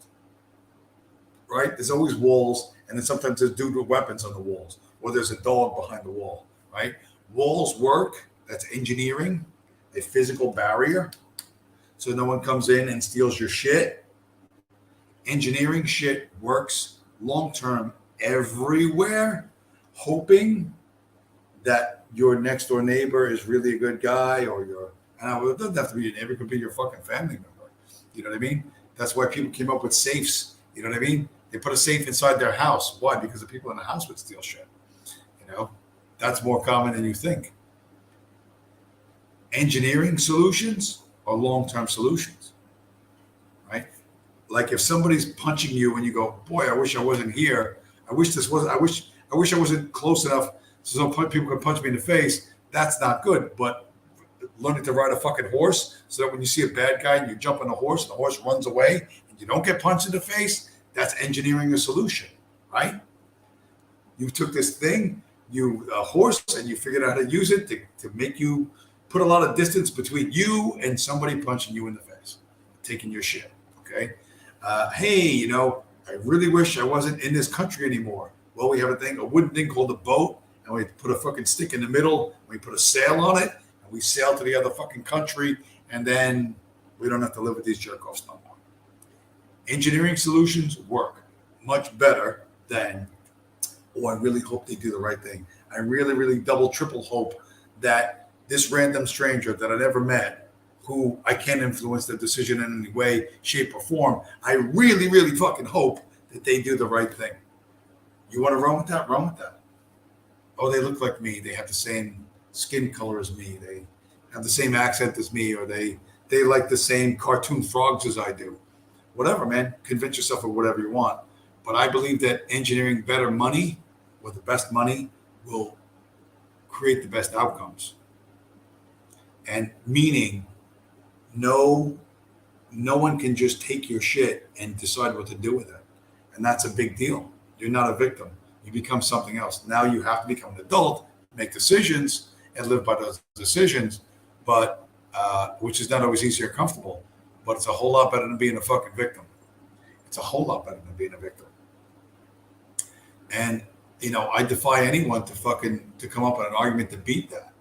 Right? There's always walls, and then sometimes there's dude with weapons on the walls, or there's a dog behind the wall. Right? Walls work. That's engineering, a physical barrier, so no one comes in and steals your shit. Engineering shit works long term everywhere, hoping that your next door neighbor is really a good guy, or it doesn't have to be your neighbor, it could be your fucking family member. You know what I mean? That's why people came up with safes. You know what I mean? They put a safe inside their house. Why? Because the people in the house would steal shit. That's more common than you think. Engineering solutions are long-term solutions, right? Like if somebody's punching you and you go, boy, I wish I wasn't here. I wish I wasn't close enough so people could punch me in the face. That's not good. But learning to ride a fucking horse so that when you see a bad guy and you jump on the horse runs away and you don't get punched in the face, that's engineering a solution, right? You took this thing, a horse, and you figured out how to use it to make you put a lot of distance between you and somebody punching you in the face, taking your shit, okay? Hey, I really wish I wasn't in this country anymore. Well, we have a wooden thing called a boat, and we put a fucking stick in the middle, and we put a sail on it, and we sail to the other fucking country, and then we don't have to live with these jerk-offs no more. Engineering solutions work much better than, I really hope they do the right thing. I really, really double, triple hope that this random stranger that I never met, who I can't influence their decision in any way, shape, or form, I really, really fucking hope that they do the right thing. You want to run with that? Run with that. Oh, they look like me. They have the same skin color as me. They have the same accent as me, or they like the same cartoon frogs as I do. Whatever, man. Convince yourself of whatever you want. But I believe that engineering better money, or the best money, will create the best outcomes. And meaning, no one can just take your shit and decide what to do with it. And that's a big deal. You're not a victim. You become something else. Now you have to become an adult, make decisions, and live by those decisions, but which is not always easy or comfortable. But it's a whole lot better than being a fucking victim. It's a whole lot better than being a victim. And, I defy anyone to come up with an argument to beat that.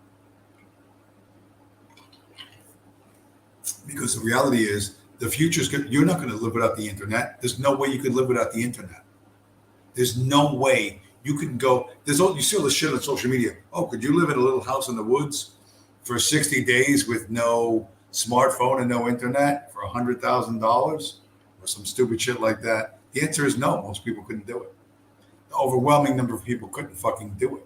Because the reality is, the future is good. You're not going to live without the internet. There's no way you could live without the internet. There's no way you can go. You see all this shit on social media. Oh, could you live in a little house in the woods for 60 days with no smartphone and no internet for $100,000 or some stupid shit like that? The answer is no. Most people couldn't do it. The overwhelming number of people couldn't fucking do it.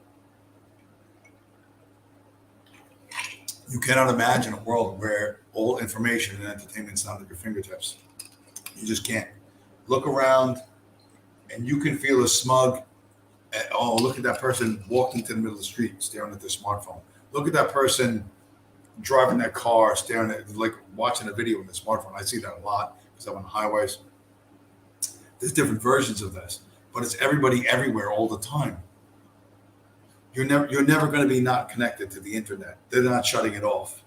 You cannot imagine a world where all information and entertainment is at your fingertips. You just can't. Look around and you can feel a smug. Oh, look at that person walked into the middle of the street staring at their smartphone. Look at that person driving that car, staring at, like watching a video on their smartphone. I see that a lot because I'm on highways. There's different versions of this, but it's everybody everywhere all the time. You're never going to be not connected to the internet. They're not shutting it off.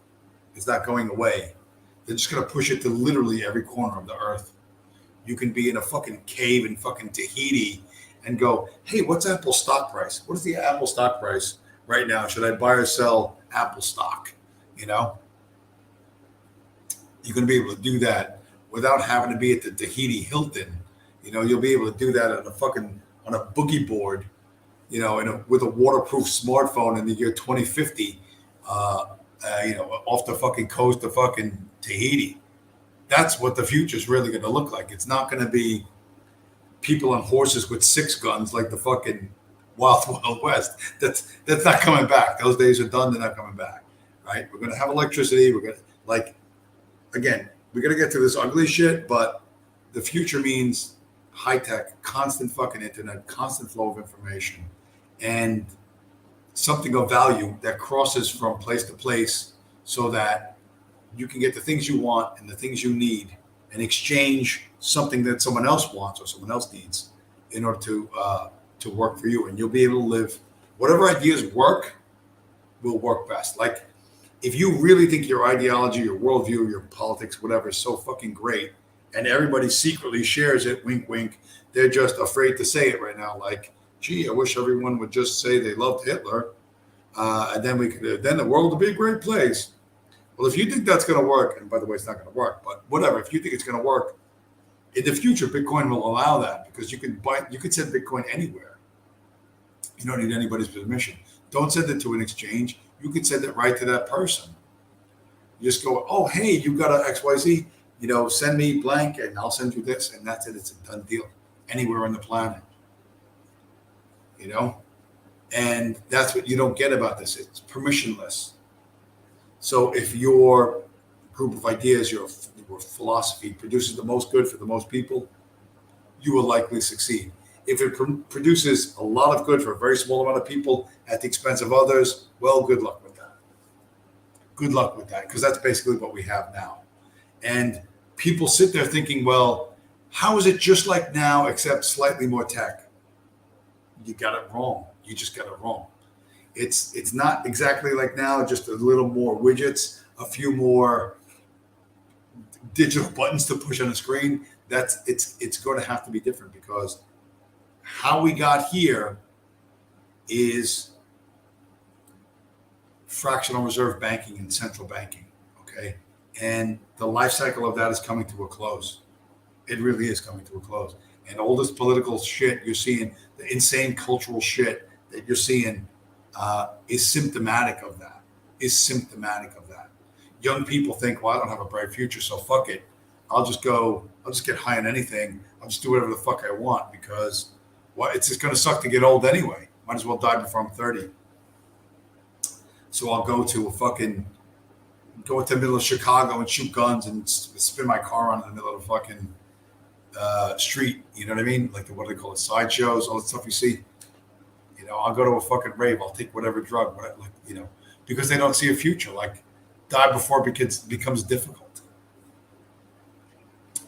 It's not going away. They're just going to push it to literally every corner of the earth. You can be in a fucking cave in fucking Tahiti and go, hey, what's Apple stock price? What is the Apple stock price right now? Should I buy or sell Apple stock? You know, you're going to be able to do that without having to be at the Tahiti Hilton. You know, you'll be able to do that on a boogie board, you know, with a waterproof smartphone in the year 2050, off the fucking coast of fucking Tahiti. That's what the future is really going to look like. It's not going to be people on horses with 6 guns like the fucking Wild Wild West. That's not coming back. Those days are done. They're not coming back. Right? We're going to have electricity. We're going to, again, we're going to get to this ugly shit, but the future means high tech, constant fucking internet, constant flow of information, and something of value that crosses from place to place so that you can get the things you want and the things you need and exchange something that someone else wants or someone else needs in order to work for you. And you'll be able to live whatever ideas work will work best. Like, if you really think your ideology, your worldview, your politics, whatever is so fucking great, and everybody secretly shares it, wink, wink, they're just afraid to say it right now. Like, gee, I wish everyone would just say they loved Hitler, and then then the world would be a great place. Well, if you think that's going to work, and by the way, it's not going to work, but whatever, if you think it's going to work, in the future, Bitcoin will allow that because you can send Bitcoin anywhere. You don't need anybody's permission. Don't send it to an exchange. You can send it right to that person. You just go, oh, hey, you got a XYZ, send me blank and I'll send you this. And that's it. It's a done deal anywhere on the planet, and that's what you don't get about this. It's permissionless. So if your group of ideas, your philosophy produces the most good for the most people, you will likely succeed. If it produces a lot of good for a very small amount of people at the expense of others, well, good luck with that. Good luck with that, because that's basically what we have now. And people sit there thinking, well, how is it just like now except slightly more tech? You got it wrong. You just got it wrong. It's not exactly like now, just a little more widgets, a few more digital buttons to push on the screen. It's going to have to be different, because how we got here is fractional reserve banking and central banking, okay? And the life cycle of that is coming to a close. It really is coming to a close. And all this political shit you're seeing, the insane cultural shit that you're seeing, is symptomatic of that. Young people think, well, I don't have a bright future, so fuck it. I'll just get high on anything. I'll just do whatever the fuck I want, because it's just going to suck to get old anyway. Might as well die before I'm 30. So I'll go into the middle of Chicago and shoot guns and spin my car on in the middle of the fucking street. You know what I mean? Like what do they call it? Sideshows, all the stuff you see. I'll go to a fucking rave. I'll take whatever drug, because they don't see a future. Like, die before it becomes difficult.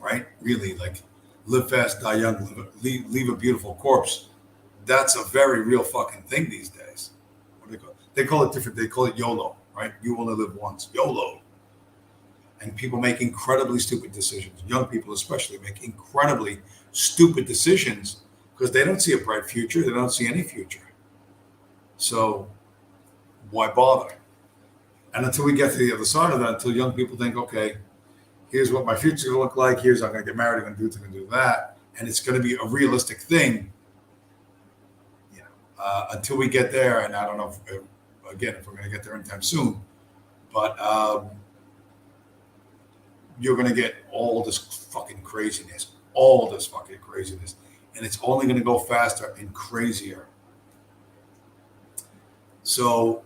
Right? Really, like, live fast, die young, leave a beautiful corpse. That's a very real fucking thing these days. What do they call it? They call it different. They call it YOLO, right? You only live once. YOLO. And people make incredibly stupid decisions. Young people especially make incredibly stupid decisions because they don't see a bright future. They don't see any future. So why bother? And until we get to the other side of that, until young people think, okay, here's what my future is going to look like. Here's I'm going to get married. I'm going to do this. I'm going to do that. And it's going to be a realistic thing. Until we get there, and I don't know if we're going to get there anytime soon, but you're going to get all this fucking craziness, and it's only going to go faster and crazier. So,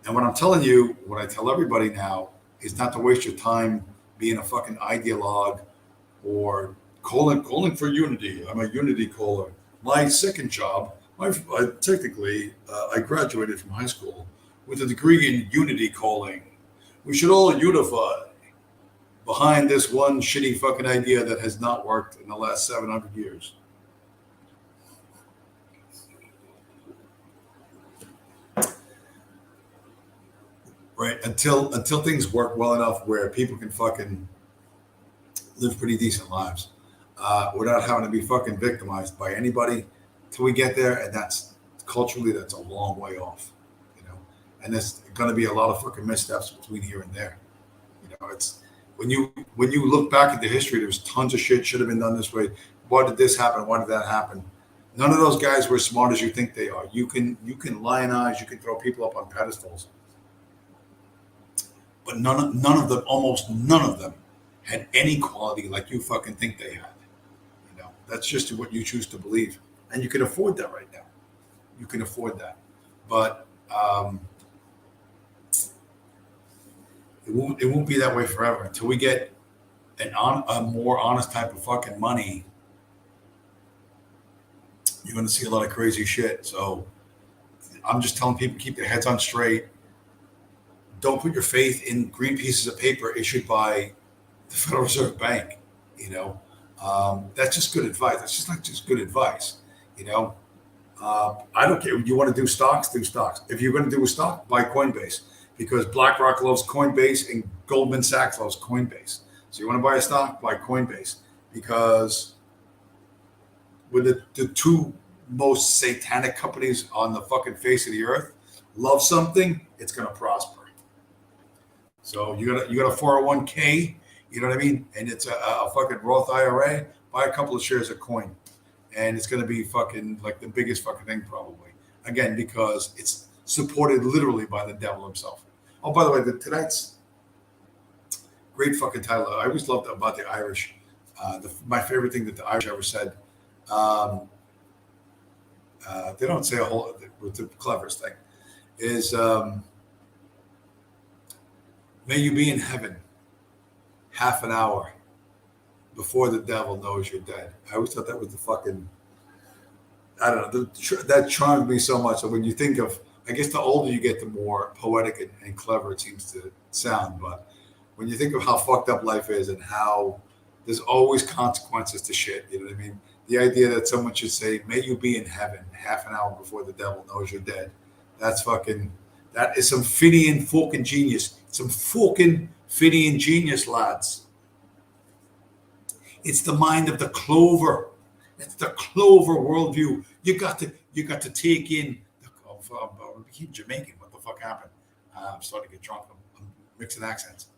and what I'm telling you, what I tell everybody now is not to waste your time being a fucking ideologue or calling for unity. I'm a unity caller. My second job, I graduated from high school with a degree in unity calling. We should all unify behind this one shitty fucking idea that has not worked in the last 700 years. Right, until things work well enough where people can fucking live pretty decent lives without having to be fucking victimized by anybody. Till we get there, and that's culturally that's a long way off, you know. And there's going to be a lot of fucking missteps between here and there. You know, it's when you look back at the history, there's tons of shit should have been done this way. Why did this happen? Why did that happen? None of those guys were as smart as you think they are. You can lionize, you can throw people up on pedestals. But almost none of them had any quality like you fucking think they had. You know, that's just what you choose to believe. And you can afford that right now. You can afford that. But it won't be that way forever until we get a more honest type of fucking money. You're going to see a lot of crazy shit. So I'm just telling people, keep their heads on straight. Don't put your faith in green pieces of paper issued by the Federal Reserve Bank. You know, that's just good advice. That's just good advice. You know, I don't care. You want to do stocks, do stocks. If you're going to do a stock, buy Coinbase because BlackRock loves Coinbase and Goldman Sachs loves Coinbase. So you want to buy a stock, buy Coinbase because with the two most satanic companies on the fucking face of the earth love something, it's going to prosper. So you got a 401k, you know what I mean? And it's a fucking Roth IRA, buy a couple of shares of coin. And it's going to be fucking like the biggest fucking thing probably. Again, because it's supported literally by the devil himself. Oh, by the way, tonight's great fucking title. I always loved about the Irish. My favorite thing that the Irish ever said, they don't say a whole, with the cleverest thing, is may you be in heaven half an hour before the devil knows you're dead. I always thought that was the fucking, I don't know, that charmed me so much. So when you think of, I guess the older you get, the more poetic and clever it seems to sound. But when you think of how fucked up life is and how there's always consequences to shit, you know what I mean? The idea that someone should say, may you be in heaven half an hour before the devil knows you're dead. That is some Finian fucking genius. Some fucking Finian genius, lads. It's the mind of the clover. It's the clover worldview. You got to take in. We keep Jamaican. What the fuck happened? I'm starting to get drunk. I'm mixing accents.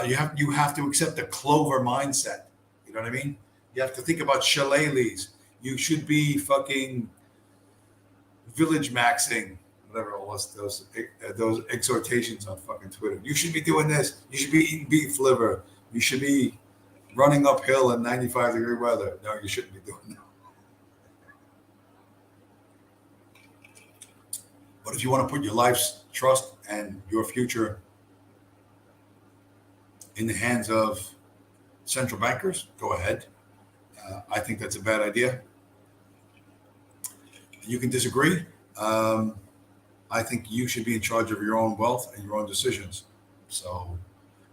You have to accept the clover mindset. You know what I mean? You have to think about shillelaghs. You should be fucking village maxing. Whatever it was, those exhortations on fucking Twitter. You should be doing this. You should be eating beef liver. You should be running uphill in 95-degree weather. No, you shouldn't be doing that. But if you want to put your life's trust and your future in the hands of central bankers, go ahead. I think that's a bad idea. You can disagree. I think you should be in charge of your own wealth and your own decisions. So,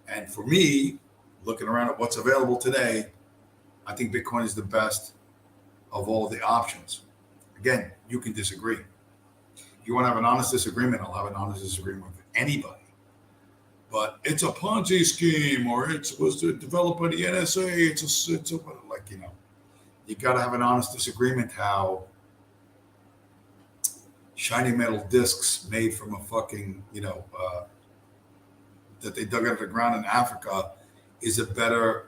and for me, looking around at what's available today, I think Bitcoin is the best of all of the options. Again, you can disagree. If you want to have an honest disagreement, I'll have an honest disagreement with anybody. But it's a Ponzi scheme, or it was developed by the NSA. It's a like, you know, you got to have an honest disagreement how shiny metal discs made from a fucking, you know, that they dug out of the ground in Africa is a better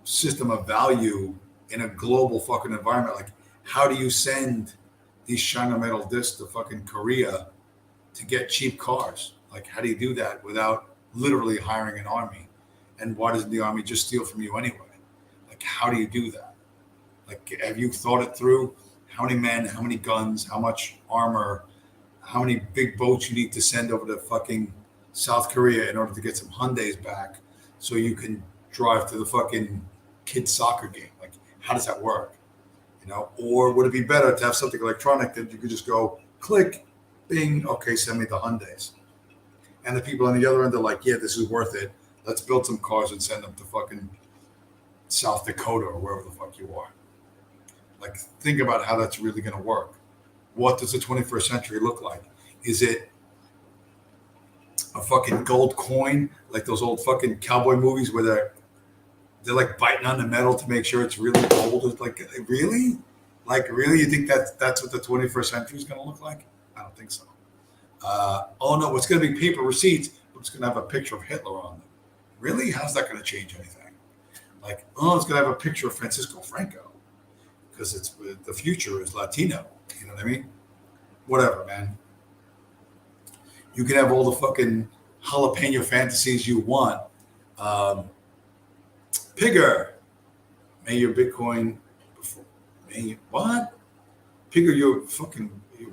system of value in a global fucking environment. Like, how do you send these shiny metal discs to fucking Korea to get cheap cars? Like, how do you do that without literally hiring an army? And why doesn't the army just steal from you anyway? Like, how do you do that? Like, have you thought it through? How many men, how many guns, how much armor, how many big boats you need to send over to fucking South Korea in order to get some Hyundais back so you can drive to the fucking kids' soccer game? Like, how does that work? You know, or would it be better to have something electronic that you could just go click, bing, okay, send me the Hyundais. And the people on the other end are like, yeah, this is worth it. Let's build some cars and send them to fucking South Dakota or wherever the fuck you are. Like, think about how that's really going to work. What does the 21st century look like? Is it a fucking gold coin, like those old fucking cowboy movies where they're like biting on the metal to make sure it's really gold? It's like, really? Like, really? You think that's what the 21st century is going to look like? I don't think so. Oh no, it's going to be paper receipts, but it's going to have a picture of Hitler on them. Really? How's that going to change anything? Like, oh, it's going to have a picture of Francisco Franco because it's the future is Latino. You know what I mean? Whatever, man. You can have all the fucking jalapeno fantasies you want. Pigger, may your Bitcoin. What? Pigger, you're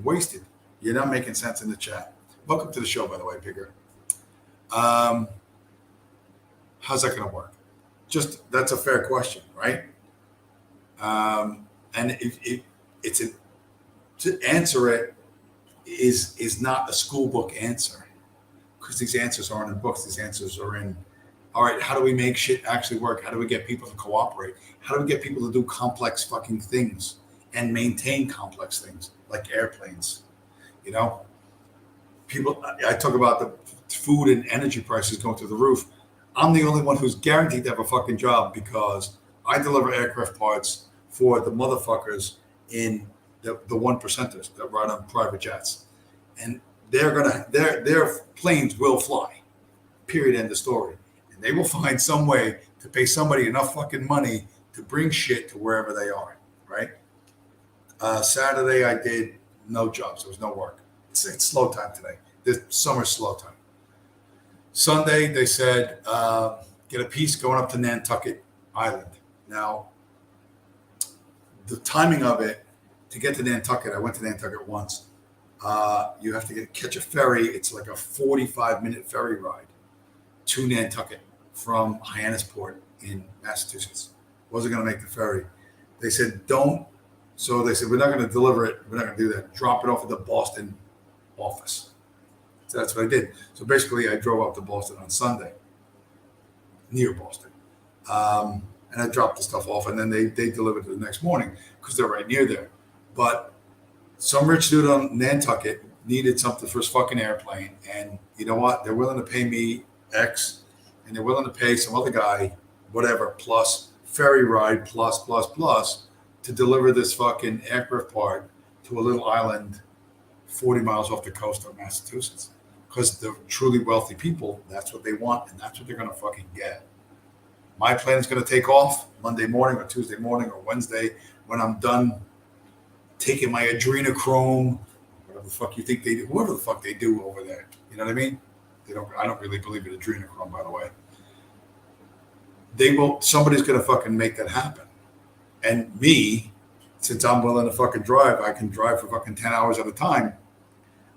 wasted. You're not making sense in the chat. Welcome to the show, by the way, Pigger. How's that going to work? Just that's a fair question, right? And to answer it is not a school book answer, because these answers aren't in books. These answers are in, all right, how do we make shit actually work? How do we get people to cooperate? How do we get people to do complex fucking things and maintain complex things like airplanes? You know, people, I talk about the food and energy prices going through the roof. I'm the only one who's guaranteed to have a fucking job because I deliver aircraft parts for the motherfuckers in the one percenters that ride on private jets. And their planes will fly, period, end of story. And they will find some way to pay somebody enough fucking money to bring shit to wherever they are, right? Saturday I did no jobs. There was no work. It's slow time today. This summer's slow time. Sunday, they said, get a piece going up to Nantucket Island. Now, the timing of it, to get to Nantucket, I went to Nantucket once. You have to catch a ferry. It's like a 45-minute ferry ride to Nantucket from Hyannisport in Massachusetts. Wasn't going to make the ferry. They said, don't. So they said, we're not going to deliver it. We're not going to do that. Drop it off at the Boston office. So that's what I did. So basically, I drove up to Boston on Sunday, near Boston. And I dropped the stuff off, and then they delivered it the next morning because they're right near there. But some rich dude on Nantucket needed something for his fucking airplane. And you know what? They're willing to pay me X, and they're willing to pay some other guy, whatever, plus ferry ride, plus, to deliver this fucking aircraft part to a little island 40 miles off the coast of Massachusetts. Because the truly wealthy people, that's what they want, and that's what they're going to fucking get. My plane is going to take off Monday morning or Tuesday morning or Wednesday when I'm done taking my adrenochrome, whatever the fuck you think they do, whoever the fuck they do over there. You know what I mean? I don't really believe in adrenochrome, by the way. Somebody's going to fucking make that happen. And me, since I'm willing to fucking drive, I can drive for fucking 10 hours at a time.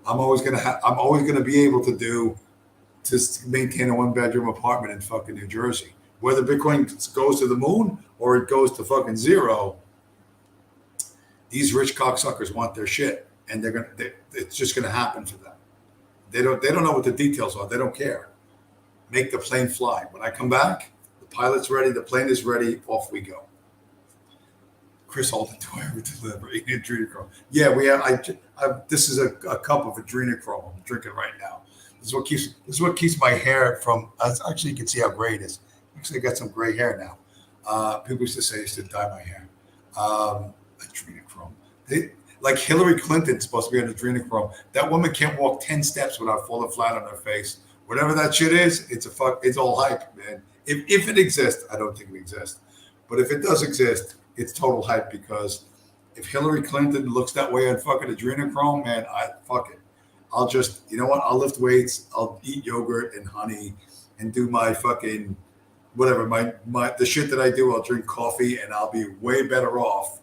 I'm always going to be able to maintain a 1-bedroom apartment in fucking New Jersey. Whether Bitcoin goes to the moon or it goes to fucking zero, these rich cocksuckers want their shit, and it's just gonna happen for them. They don't know what the details are. They don't care. Make the plane fly. When I come back, the pilot's ready, the plane is ready, off we go. Chris Holden, do I ever deliver adrenochrome? Yeah, we have. This is a cup of adrenochrome I'm drinking right now. This is what keeps my hair from. Actually, you can see how gray it is. Actually, I got some gray hair now. People used to say I used to dye my hair. Adrenochrome. Like Hillary Clinton's supposed to be on adrenochrome. That woman can't walk 10 steps without falling flat on her face. Whatever that shit is, it's all hype, man. If it exists, I don't think it exists. But if it does exist, it's total hype, because if Hillary Clinton looks that way on fucking adrenochrome, man, fuck it. I'll just, you know what? I'll lift weights. I'll eat yogurt and honey and do my fucking whatever my the shit that I do, I'll drink coffee and I'll be way better off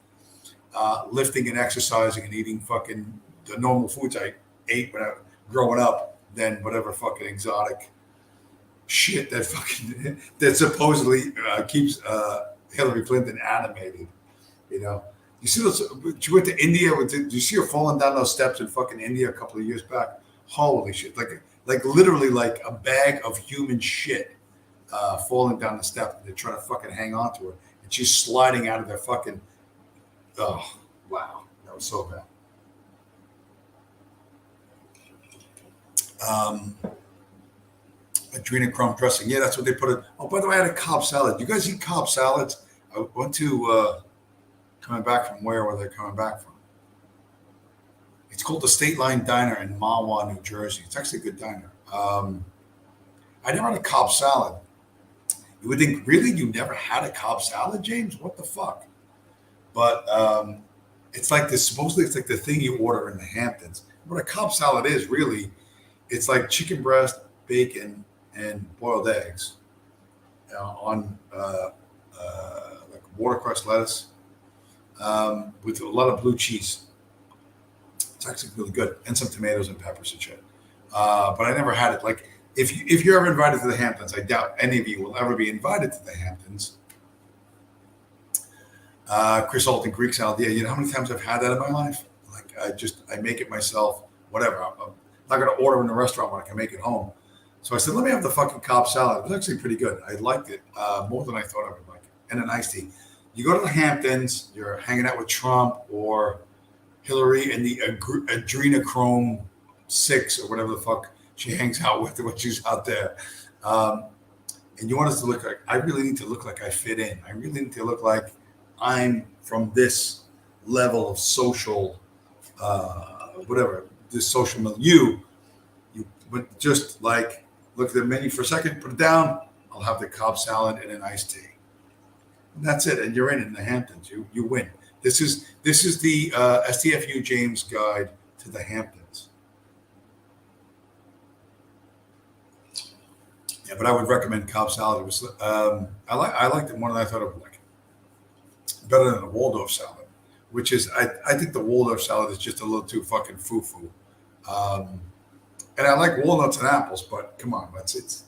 lifting and exercising and eating fucking the normal foods I ate when I growing up than whatever fucking exotic shit that fucking that supposedly keeps Hillary Clinton animated. You know, you see those? She went to India. Did you see her falling down those steps in fucking India a couple of years back? Holy shit! Like literally like a bag of human shit falling down the step. They're trying to fucking hang on to her, and she's sliding out of their fucking. Oh wow, that was so bad. Adrenochrome dressing. Yeah, that's what they put it. Oh, by the way, I had a Cobb salad. You guys eat Cobb salads? I went to coming back from where they're coming back from. It's called the State Line Diner in Mahwah, New Jersey. It's actually a good diner. I never had a Cobb salad. You would think, really, you never had a Cobb salad, James? What the fuck? But it's like this. Supposedly, it's like the thing you order in the Hamptons. What a Cobb salad is really, it's like chicken breast, bacon, and boiled eggs on like watercress lettuce with a lot of blue cheese. It's actually really good, and some tomatoes and peppers and shit. But I never had it. Like if you're ever invited to the Hamptons, I doubt any of you will ever be invited to the Hamptons. Chris Alton Greek salad. Yeah, you know how many times I've had that in my life? Like I make it myself. Whatever. I'm not going to order in the restaurant when I can make it home. So I said, let me have the fucking Cobb salad. It was actually pretty good. I liked it more than I thought I would like it. And an iced tea. You go to the Hamptons, you're hanging out with Trump or Hillary and the Adrenochrome 6 or whatever the fuck she hangs out with when she's out there. And you want us to look like, I really need to look like I fit in. I really need to look like I'm from this level of social, whatever, this social milieu. You would just like look at the menu for a second, put it down. I'll have the Cobb salad and an iced tea. And that's it. And you're in the Hamptons. You win. This is the STFU James guide to the Hamptons. Yeah, but I would recommend Cobb salad. It was I liked it more than I thought I would like it. Better than the Waldorf salad, which is I think the Waldorf salad is just a little too fucking foo-foo. And I like walnuts and apples, but come on, that's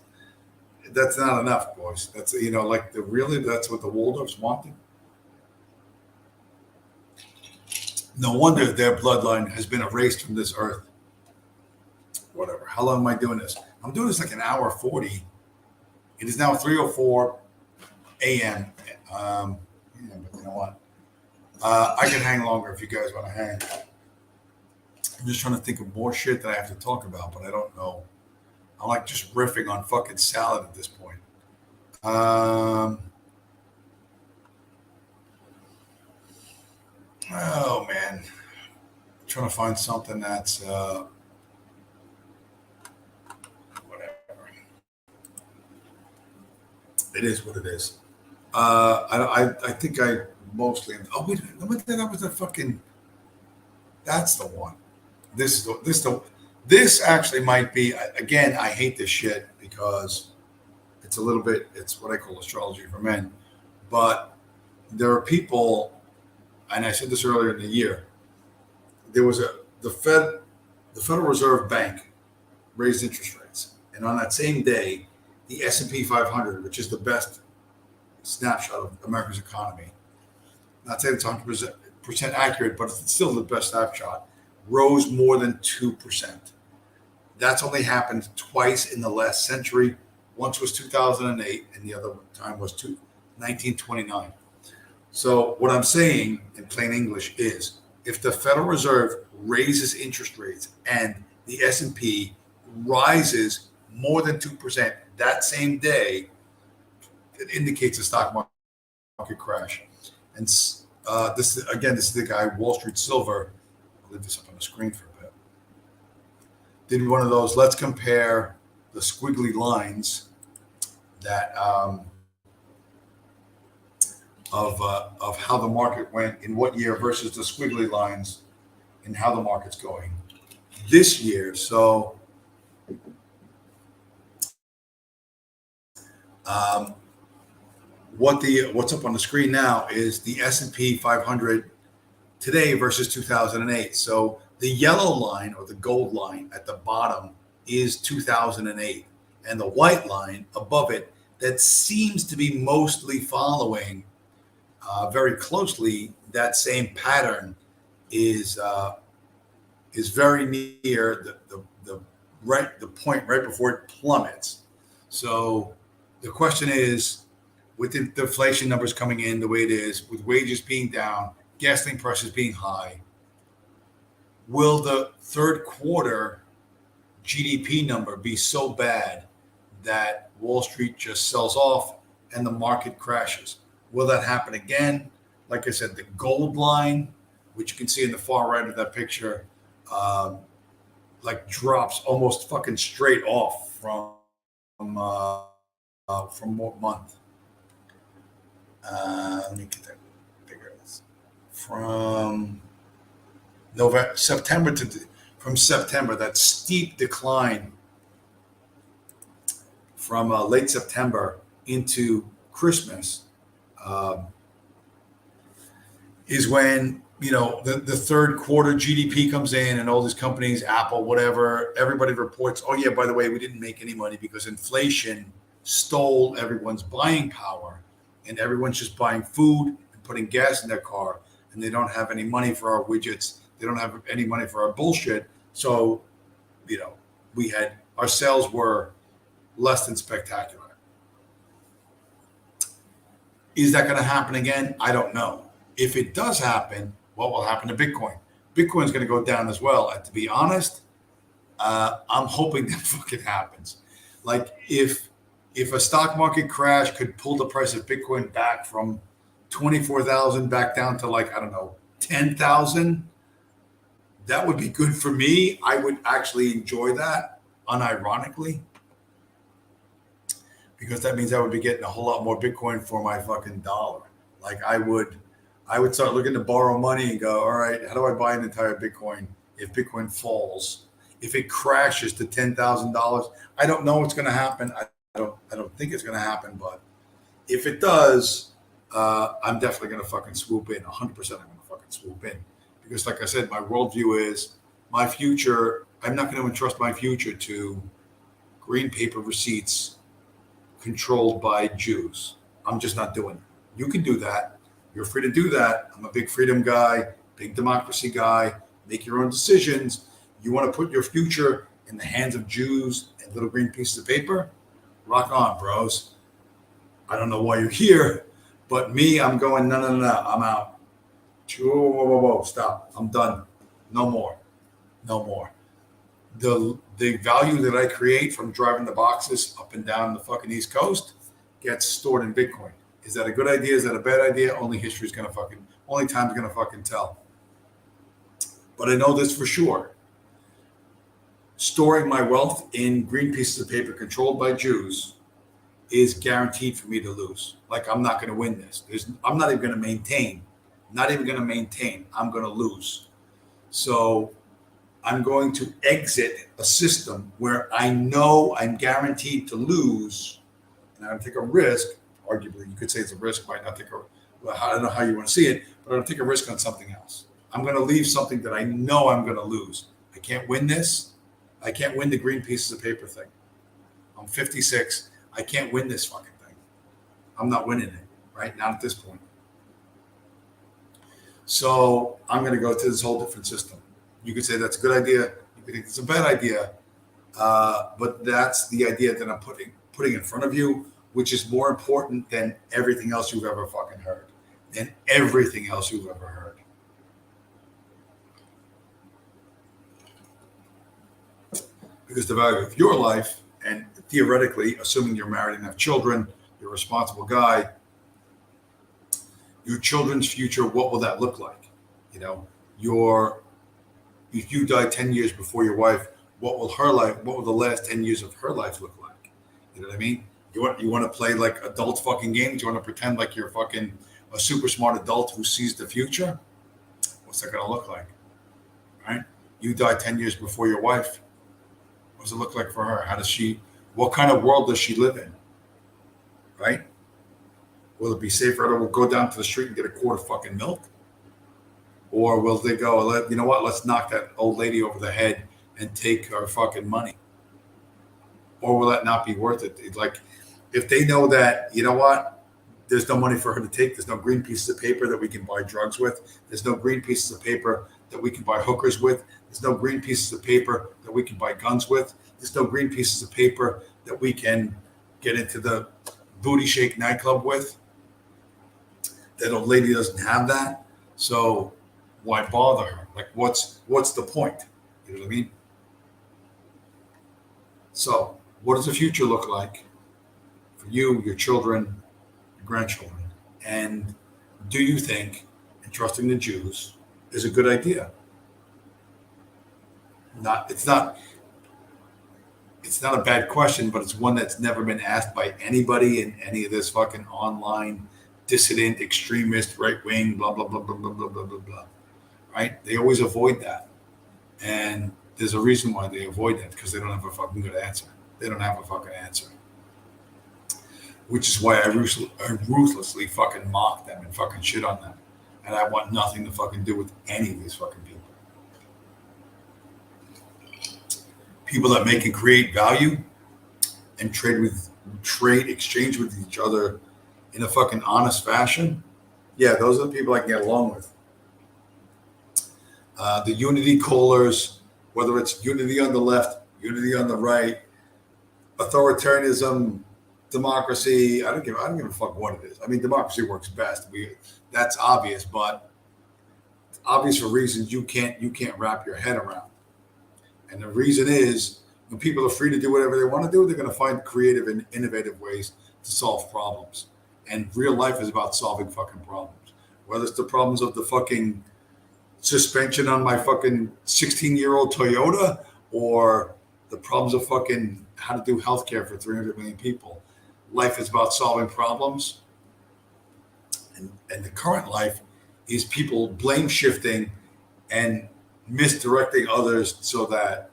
not enough, boys. That's like that's what the Waldorfs wanted. No wonder their bloodline has been erased from this earth. Whatever. How long am I doing this? I'm doing this like an hour 40. It is now 3:04 a.m. Yeah, but you know what? I can hang longer if you guys want to hang. I'm just trying to think of more shit that I have to talk about, but I don't know. I'm like just riffing on fucking salad at this point. Oh man, I'm trying to find something that's whatever. It is what it is. I think I mostly. Oh wait, that was the fucking. That's the one. This actually might be, again, I hate this shit because it's what I call astrology for men. But there are people, and I said this earlier in the year, there was the Federal Reserve Bank raised interest rates. And on that same day, the S&P 500, which is the best snapshot of America's economy, not saying it's 100% accurate, but it's still the best snapshot, rose more than 2%. That's only happened twice in the last century. Once was 2008, and the other time was 1929. So what I'm saying in plain English is, if the Federal Reserve raises interest rates and the S&P rises more than 2% that same day, it indicates a stock market crash. And this is the guy, Wall Street Silver. I'll leave this up on the screen for a bit. Did one of those, let's compare the squiggly lines that of how the market went in what year versus the squiggly lines in how the market's going this year. So what's up on the screen now is the S&P 500 today versus 2008. So the yellow line or the gold line at the bottom is 2008, and the white line above it that seems to be mostly following very closely that same pattern is very near the point right before it plummets. So the question is, with the inflation numbers coming in the way it is, with wages being down, gasoline prices being high, will the third quarter GDP number be so bad that Wall Street just sells off and the market crashes? Will that happen again? Like I said, the gold line, which you can see in the far right of that picture, like drops almost fucking straight off from what month? Let me get that bigger. From September, that steep decline from late September into Christmas is when the third quarter GDP comes in and all these companies, Apple, whatever, everybody reports, oh yeah, by the way, we didn't make any money because inflation stole everyone's buying power, and everyone's just buying food and putting gas in their car, and they don't have any money for our widgets. They don't have any money for our bullshit. So, our sales were less than spectacular. Is that going to happen again? I don't know. If it does happen, what will happen to Bitcoin? Bitcoin's going to go down as well. And to be honest, I'm hoping that fucking happens. Like if a stock market crash could pull the price of Bitcoin back from 24,000 back down to 10,000, that would be good for me. I would actually enjoy that, unironically, because that means I would be getting a whole lot more Bitcoin for my fucking dollar. Like I would start looking to borrow money and go, all right, how do I buy an entire Bitcoin if Bitcoin falls? If it crashes to $10,000, I don't know what's going to happen. I don't think it's going to happen, but if it does, I'm definitely going to fucking swoop in. 100% I'm going to fucking swoop in. Because like I said, my worldview is my future. I'm not going to entrust my future to green paper receipts controlled by Jews. I'm just not doing it. You can do that. You're free to do that. I'm a big freedom guy, big democracy guy. Make your own decisions. You want to put your future in the hands of Jews and little green pieces of paper? Rock on, bros. I don't know why you're here, but me, I'm going, no, I'm out. Whoa, stop. I'm done. No more. The value that I create from driving the boxes up and down the fucking East Coast gets stored in Bitcoin. Is that a good idea? Is that a bad idea? Only time's gonna fucking tell. But I know this for sure. Storing my wealth in green pieces of paper controlled by Jews is guaranteed for me to lose. Like I'm not going to win this. I'm not even going to maintain. I'm going to lose. So I'm going to exit a system where I know I'm guaranteed to lose, and I'm going to take a risk. Arguably, you could say it's a risk. Might not take a. Well, I don't know how you want to see it, but I'm going to take a risk on something else. I'm going to leave something that I know I'm going to lose. I can't win this. I can't win the green pieces of paper thing. I'm 56. I can't win this fucking thing. I'm not winning it, right? Not at this point. So I'm going to go to this whole different system. You could say that's a good idea. You could think it's a bad idea. But that's the idea that I'm putting in front of you, which is more important than everything else you've ever fucking heard. Because the value of your life, and theoretically, assuming you're married and have children, you're a responsible guy, your children's future, what will that look like? If you die 10 years before your wife, what will the last 10 years of her life look like? You know what I mean? You want to play like adult fucking games? You want to pretend like you're fucking a super smart adult who sees the future? What's that going to look like? Right? You die 10 years before your wife. What does it look like for her? What kind of world does she live in? Right? Will it be safer to go down to the street and get a quart of fucking milk? Or will they go, you know what, let's knock that old lady over the head and take her fucking money? Or will that not be worth it? It's like, if they know that, you know what, there's no money for her to take, there's no green pieces of paper that we can buy drugs with, there's no green pieces of paper that we can buy hookers with, there's no green pieces of paper that we can buy guns with, there's no green pieces of paper that we can get into the booty shake nightclub with. That old lady doesn't have that. So why bother her? Like, what's the point? You know what I mean? So what does the future look like for you, your children, your grandchildren? And do you think entrusting the Jews is a good idea? It's not a bad question, but it's one that's never been asked by anybody in any of this fucking online dissident, extremist, right wing, blah blah blah blah blah blah blah blah blah. Right? They always avoid that, and there's a reason why they avoid that, because they don't have a fucking good answer. They don't have a fucking answer, which is why I ruthlessly fucking mock them and fucking shit on them, and I want nothing to fucking do with any of these fucking people. People that make and create value and exchange with each other in a fucking honest fashion. Yeah, those are the people I can get along with. The unity callers, whether it's unity on the left, unity on the right, authoritarianism, democracy, I don't give a fuck what it is. I mean, democracy works best. That's obvious, but it's obvious for reasons you can't wrap your head around. And the reason is, when people are free to do whatever they want to do, they're going to find creative and innovative ways to solve problems. And real life is about solving fucking problems. Whether it's the problems of the fucking suspension on my fucking 16-year-old Toyota, or the problems of fucking how to do healthcare for 300 million people. Life is about solving problems. And the current life is people blame shifting and misdirecting others so that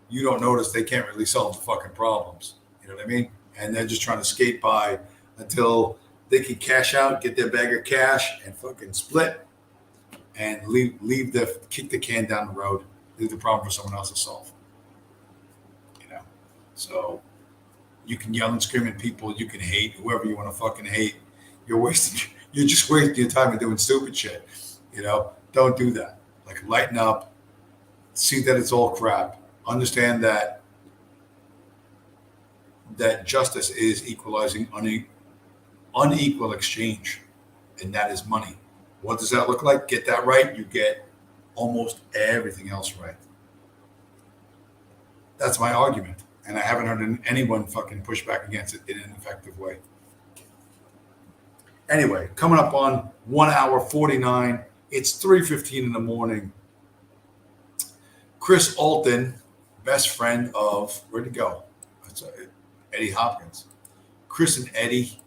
you don't notice they can't really solve the fucking problems. You know what I mean? And they're just trying to skate by until they can cash out, get their bag of cash, and fucking split, and kick the can down the road, leave the problem for someone else to solve. You know, so you can yell and scream at people, you can hate whoever you want to fucking hate. You're just wasting your time and doing stupid shit. You know, don't do that. Like, lighten up, see that it's all crap. Understand that justice is equalizing unequal exchange, and that is money. What does that look like? Get that right, you get almost everything else right. That's my argument, and I haven't heard anyone fucking push back against it in an effective way. Anyway, coming up on 1 hour 49. It's 3:15 in the morning. Chris Alton, best friend of, where'd he go? That's Eddie Hopkins. Chris and Eddie,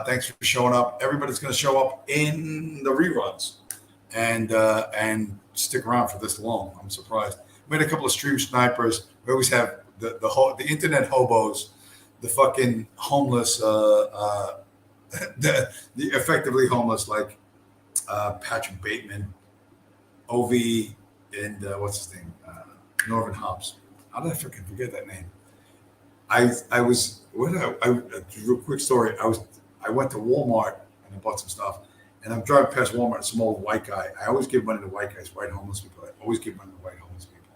thanks for showing up. Everybody's going to show up in the reruns and stick around for this long. I'm surprised. We had a couple of stream snipers. We always have the internet hobos, the fucking homeless, the effectively homeless, like Patrick Bateman, Ovi, and what's his name? Norman Hobbs. How did I freaking forget that name? Real quick story. I went to Walmart and I bought some stuff, and I'm driving past Walmart and some old white guy. I always give money to white guys, white homeless people. I always give money to white homeless people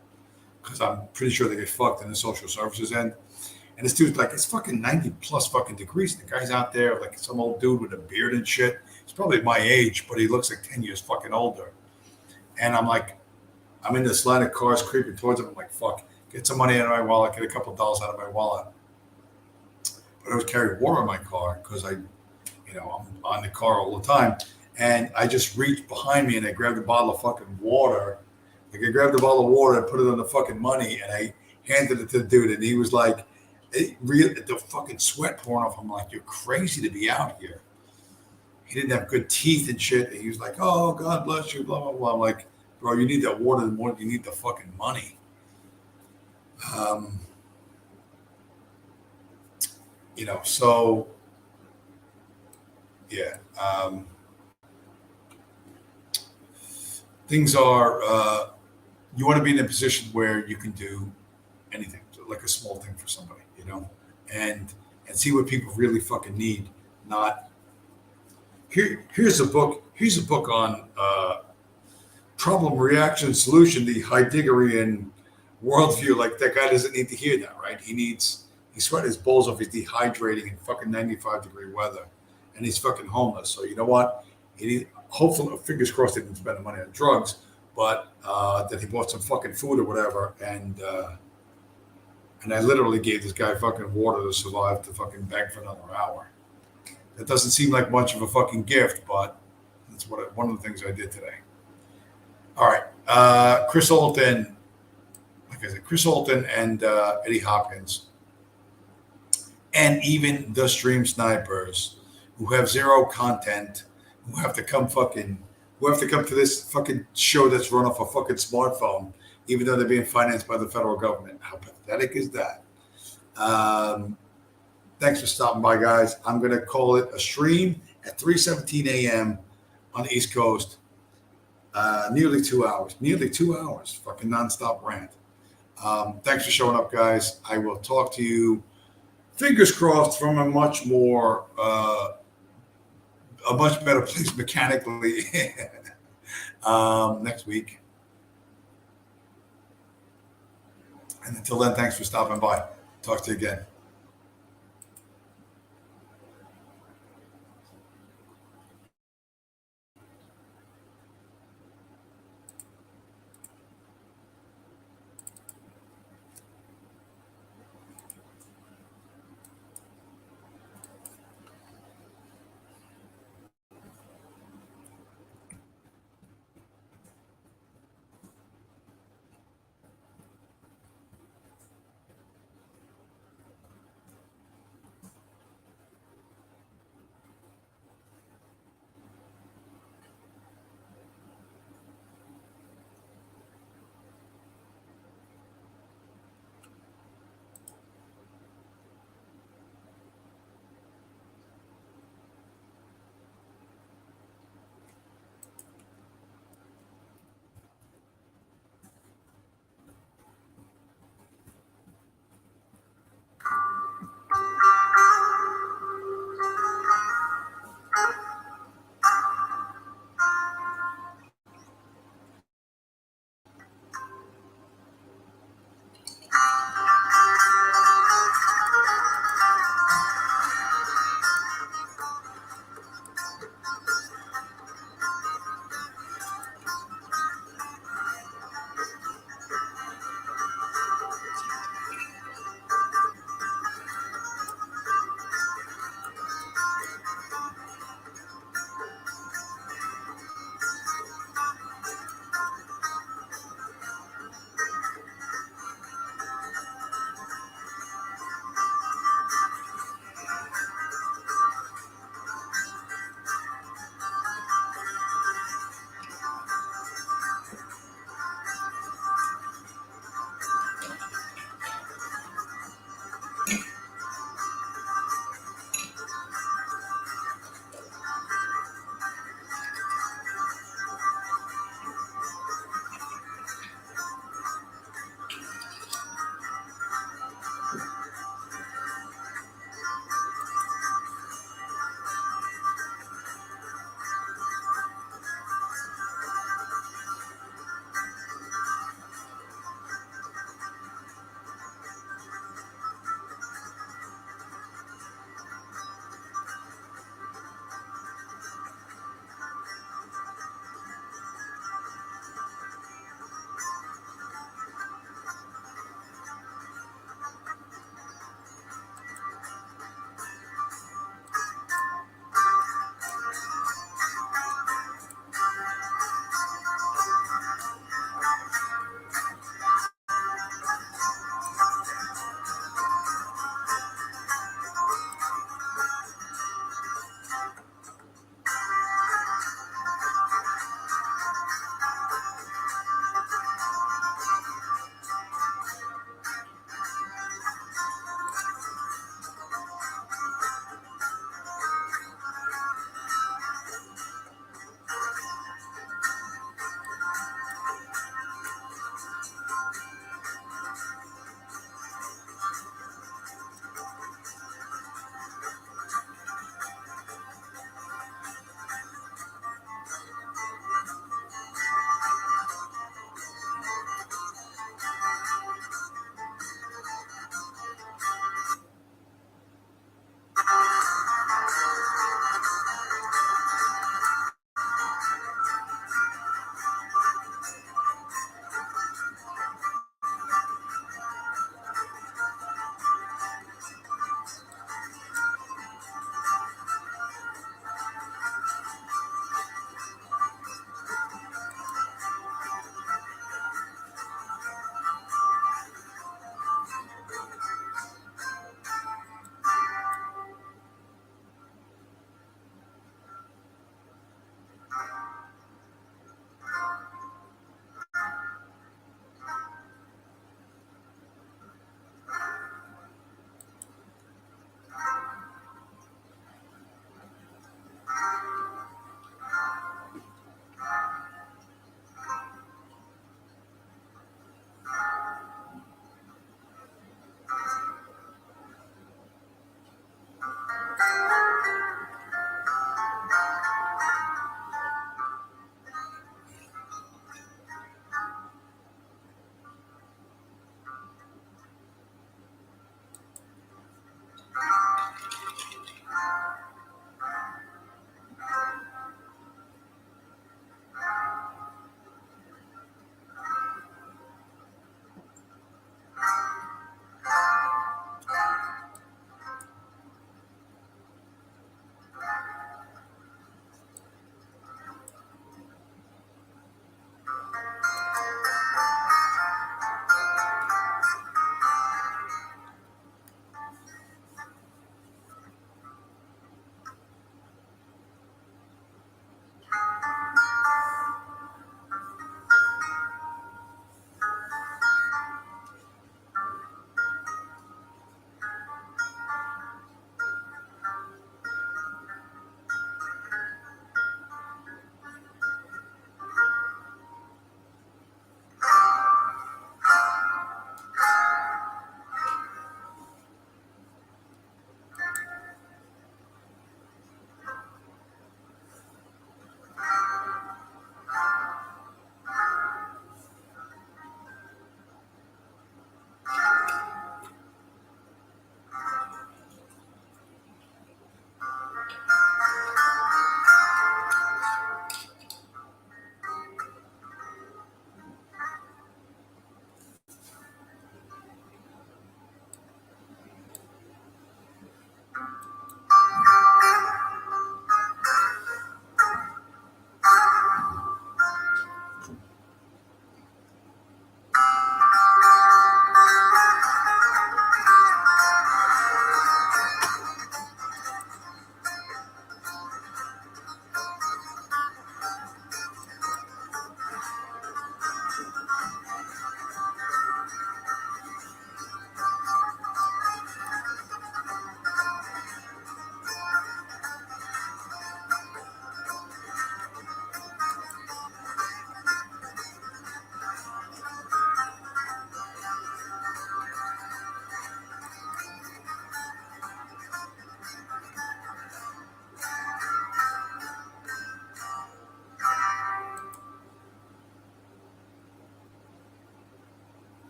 because I'm pretty sure they get fucked in the social services end. And this dude's like, it's fucking 90 plus fucking degrees. And the guy's out there like some old dude with a beard and shit. He's probably my age, but he looks like 10 years fucking older. And I'm like, I'm in this line of cars creeping towards him. I'm like, fuck, get some money out of my wallet, get a couple of dollars out of my wallet. But I was carrying water in my car because I'm on the car all the time. And I just reached behind me and I grabbed a bottle of fucking water. Like, I grabbed the bottle of water and put it on the fucking money, and I handed it to the dude. And he was like, the fucking sweat pouring off. I'm like, you're crazy to be out here. He didn't have good teeth and shit. And he was like, oh, God bless you, blah, blah, blah. I'm like, bro, you need that water more than you need the fucking money. So yeah. Things are. You want to be in a position where you can do anything, like a small thing for somebody, and see what people really fucking need. Not here's a book. Here's a book on problem, reaction, solution. The Heideggerian worldview. Like that guy doesn't need to hear that, right? He's sweating his balls off. He's dehydrating in fucking 95-degree weather, and he's fucking homeless. So you know what? Hopefully, fingers crossed, he didn't spend the money on drugs, but that he bought some fucking food or whatever, and I literally gave this guy fucking water to survive to fucking beg for another hour. That doesn't seem like much of a fucking gift, but that's one of the things I did today. All right, Chris Holton, like I said, Chris Holton and Eddie Hopkins, and even the stream snipers who have zero content, who have to come to this fucking show that's run off a fucking smartphone, even though they're being financed by the federal government. How pathetic is that? Thanks for stopping by, guys. I'm going to call it a stream at 3:17 a.m. on the East Coast. Nearly 2 hours. Fucking nonstop rant. Thanks for showing up, guys. I will talk to you, fingers crossed, from a much better place mechanically next week. And until then, thanks for stopping by. Talk to you again.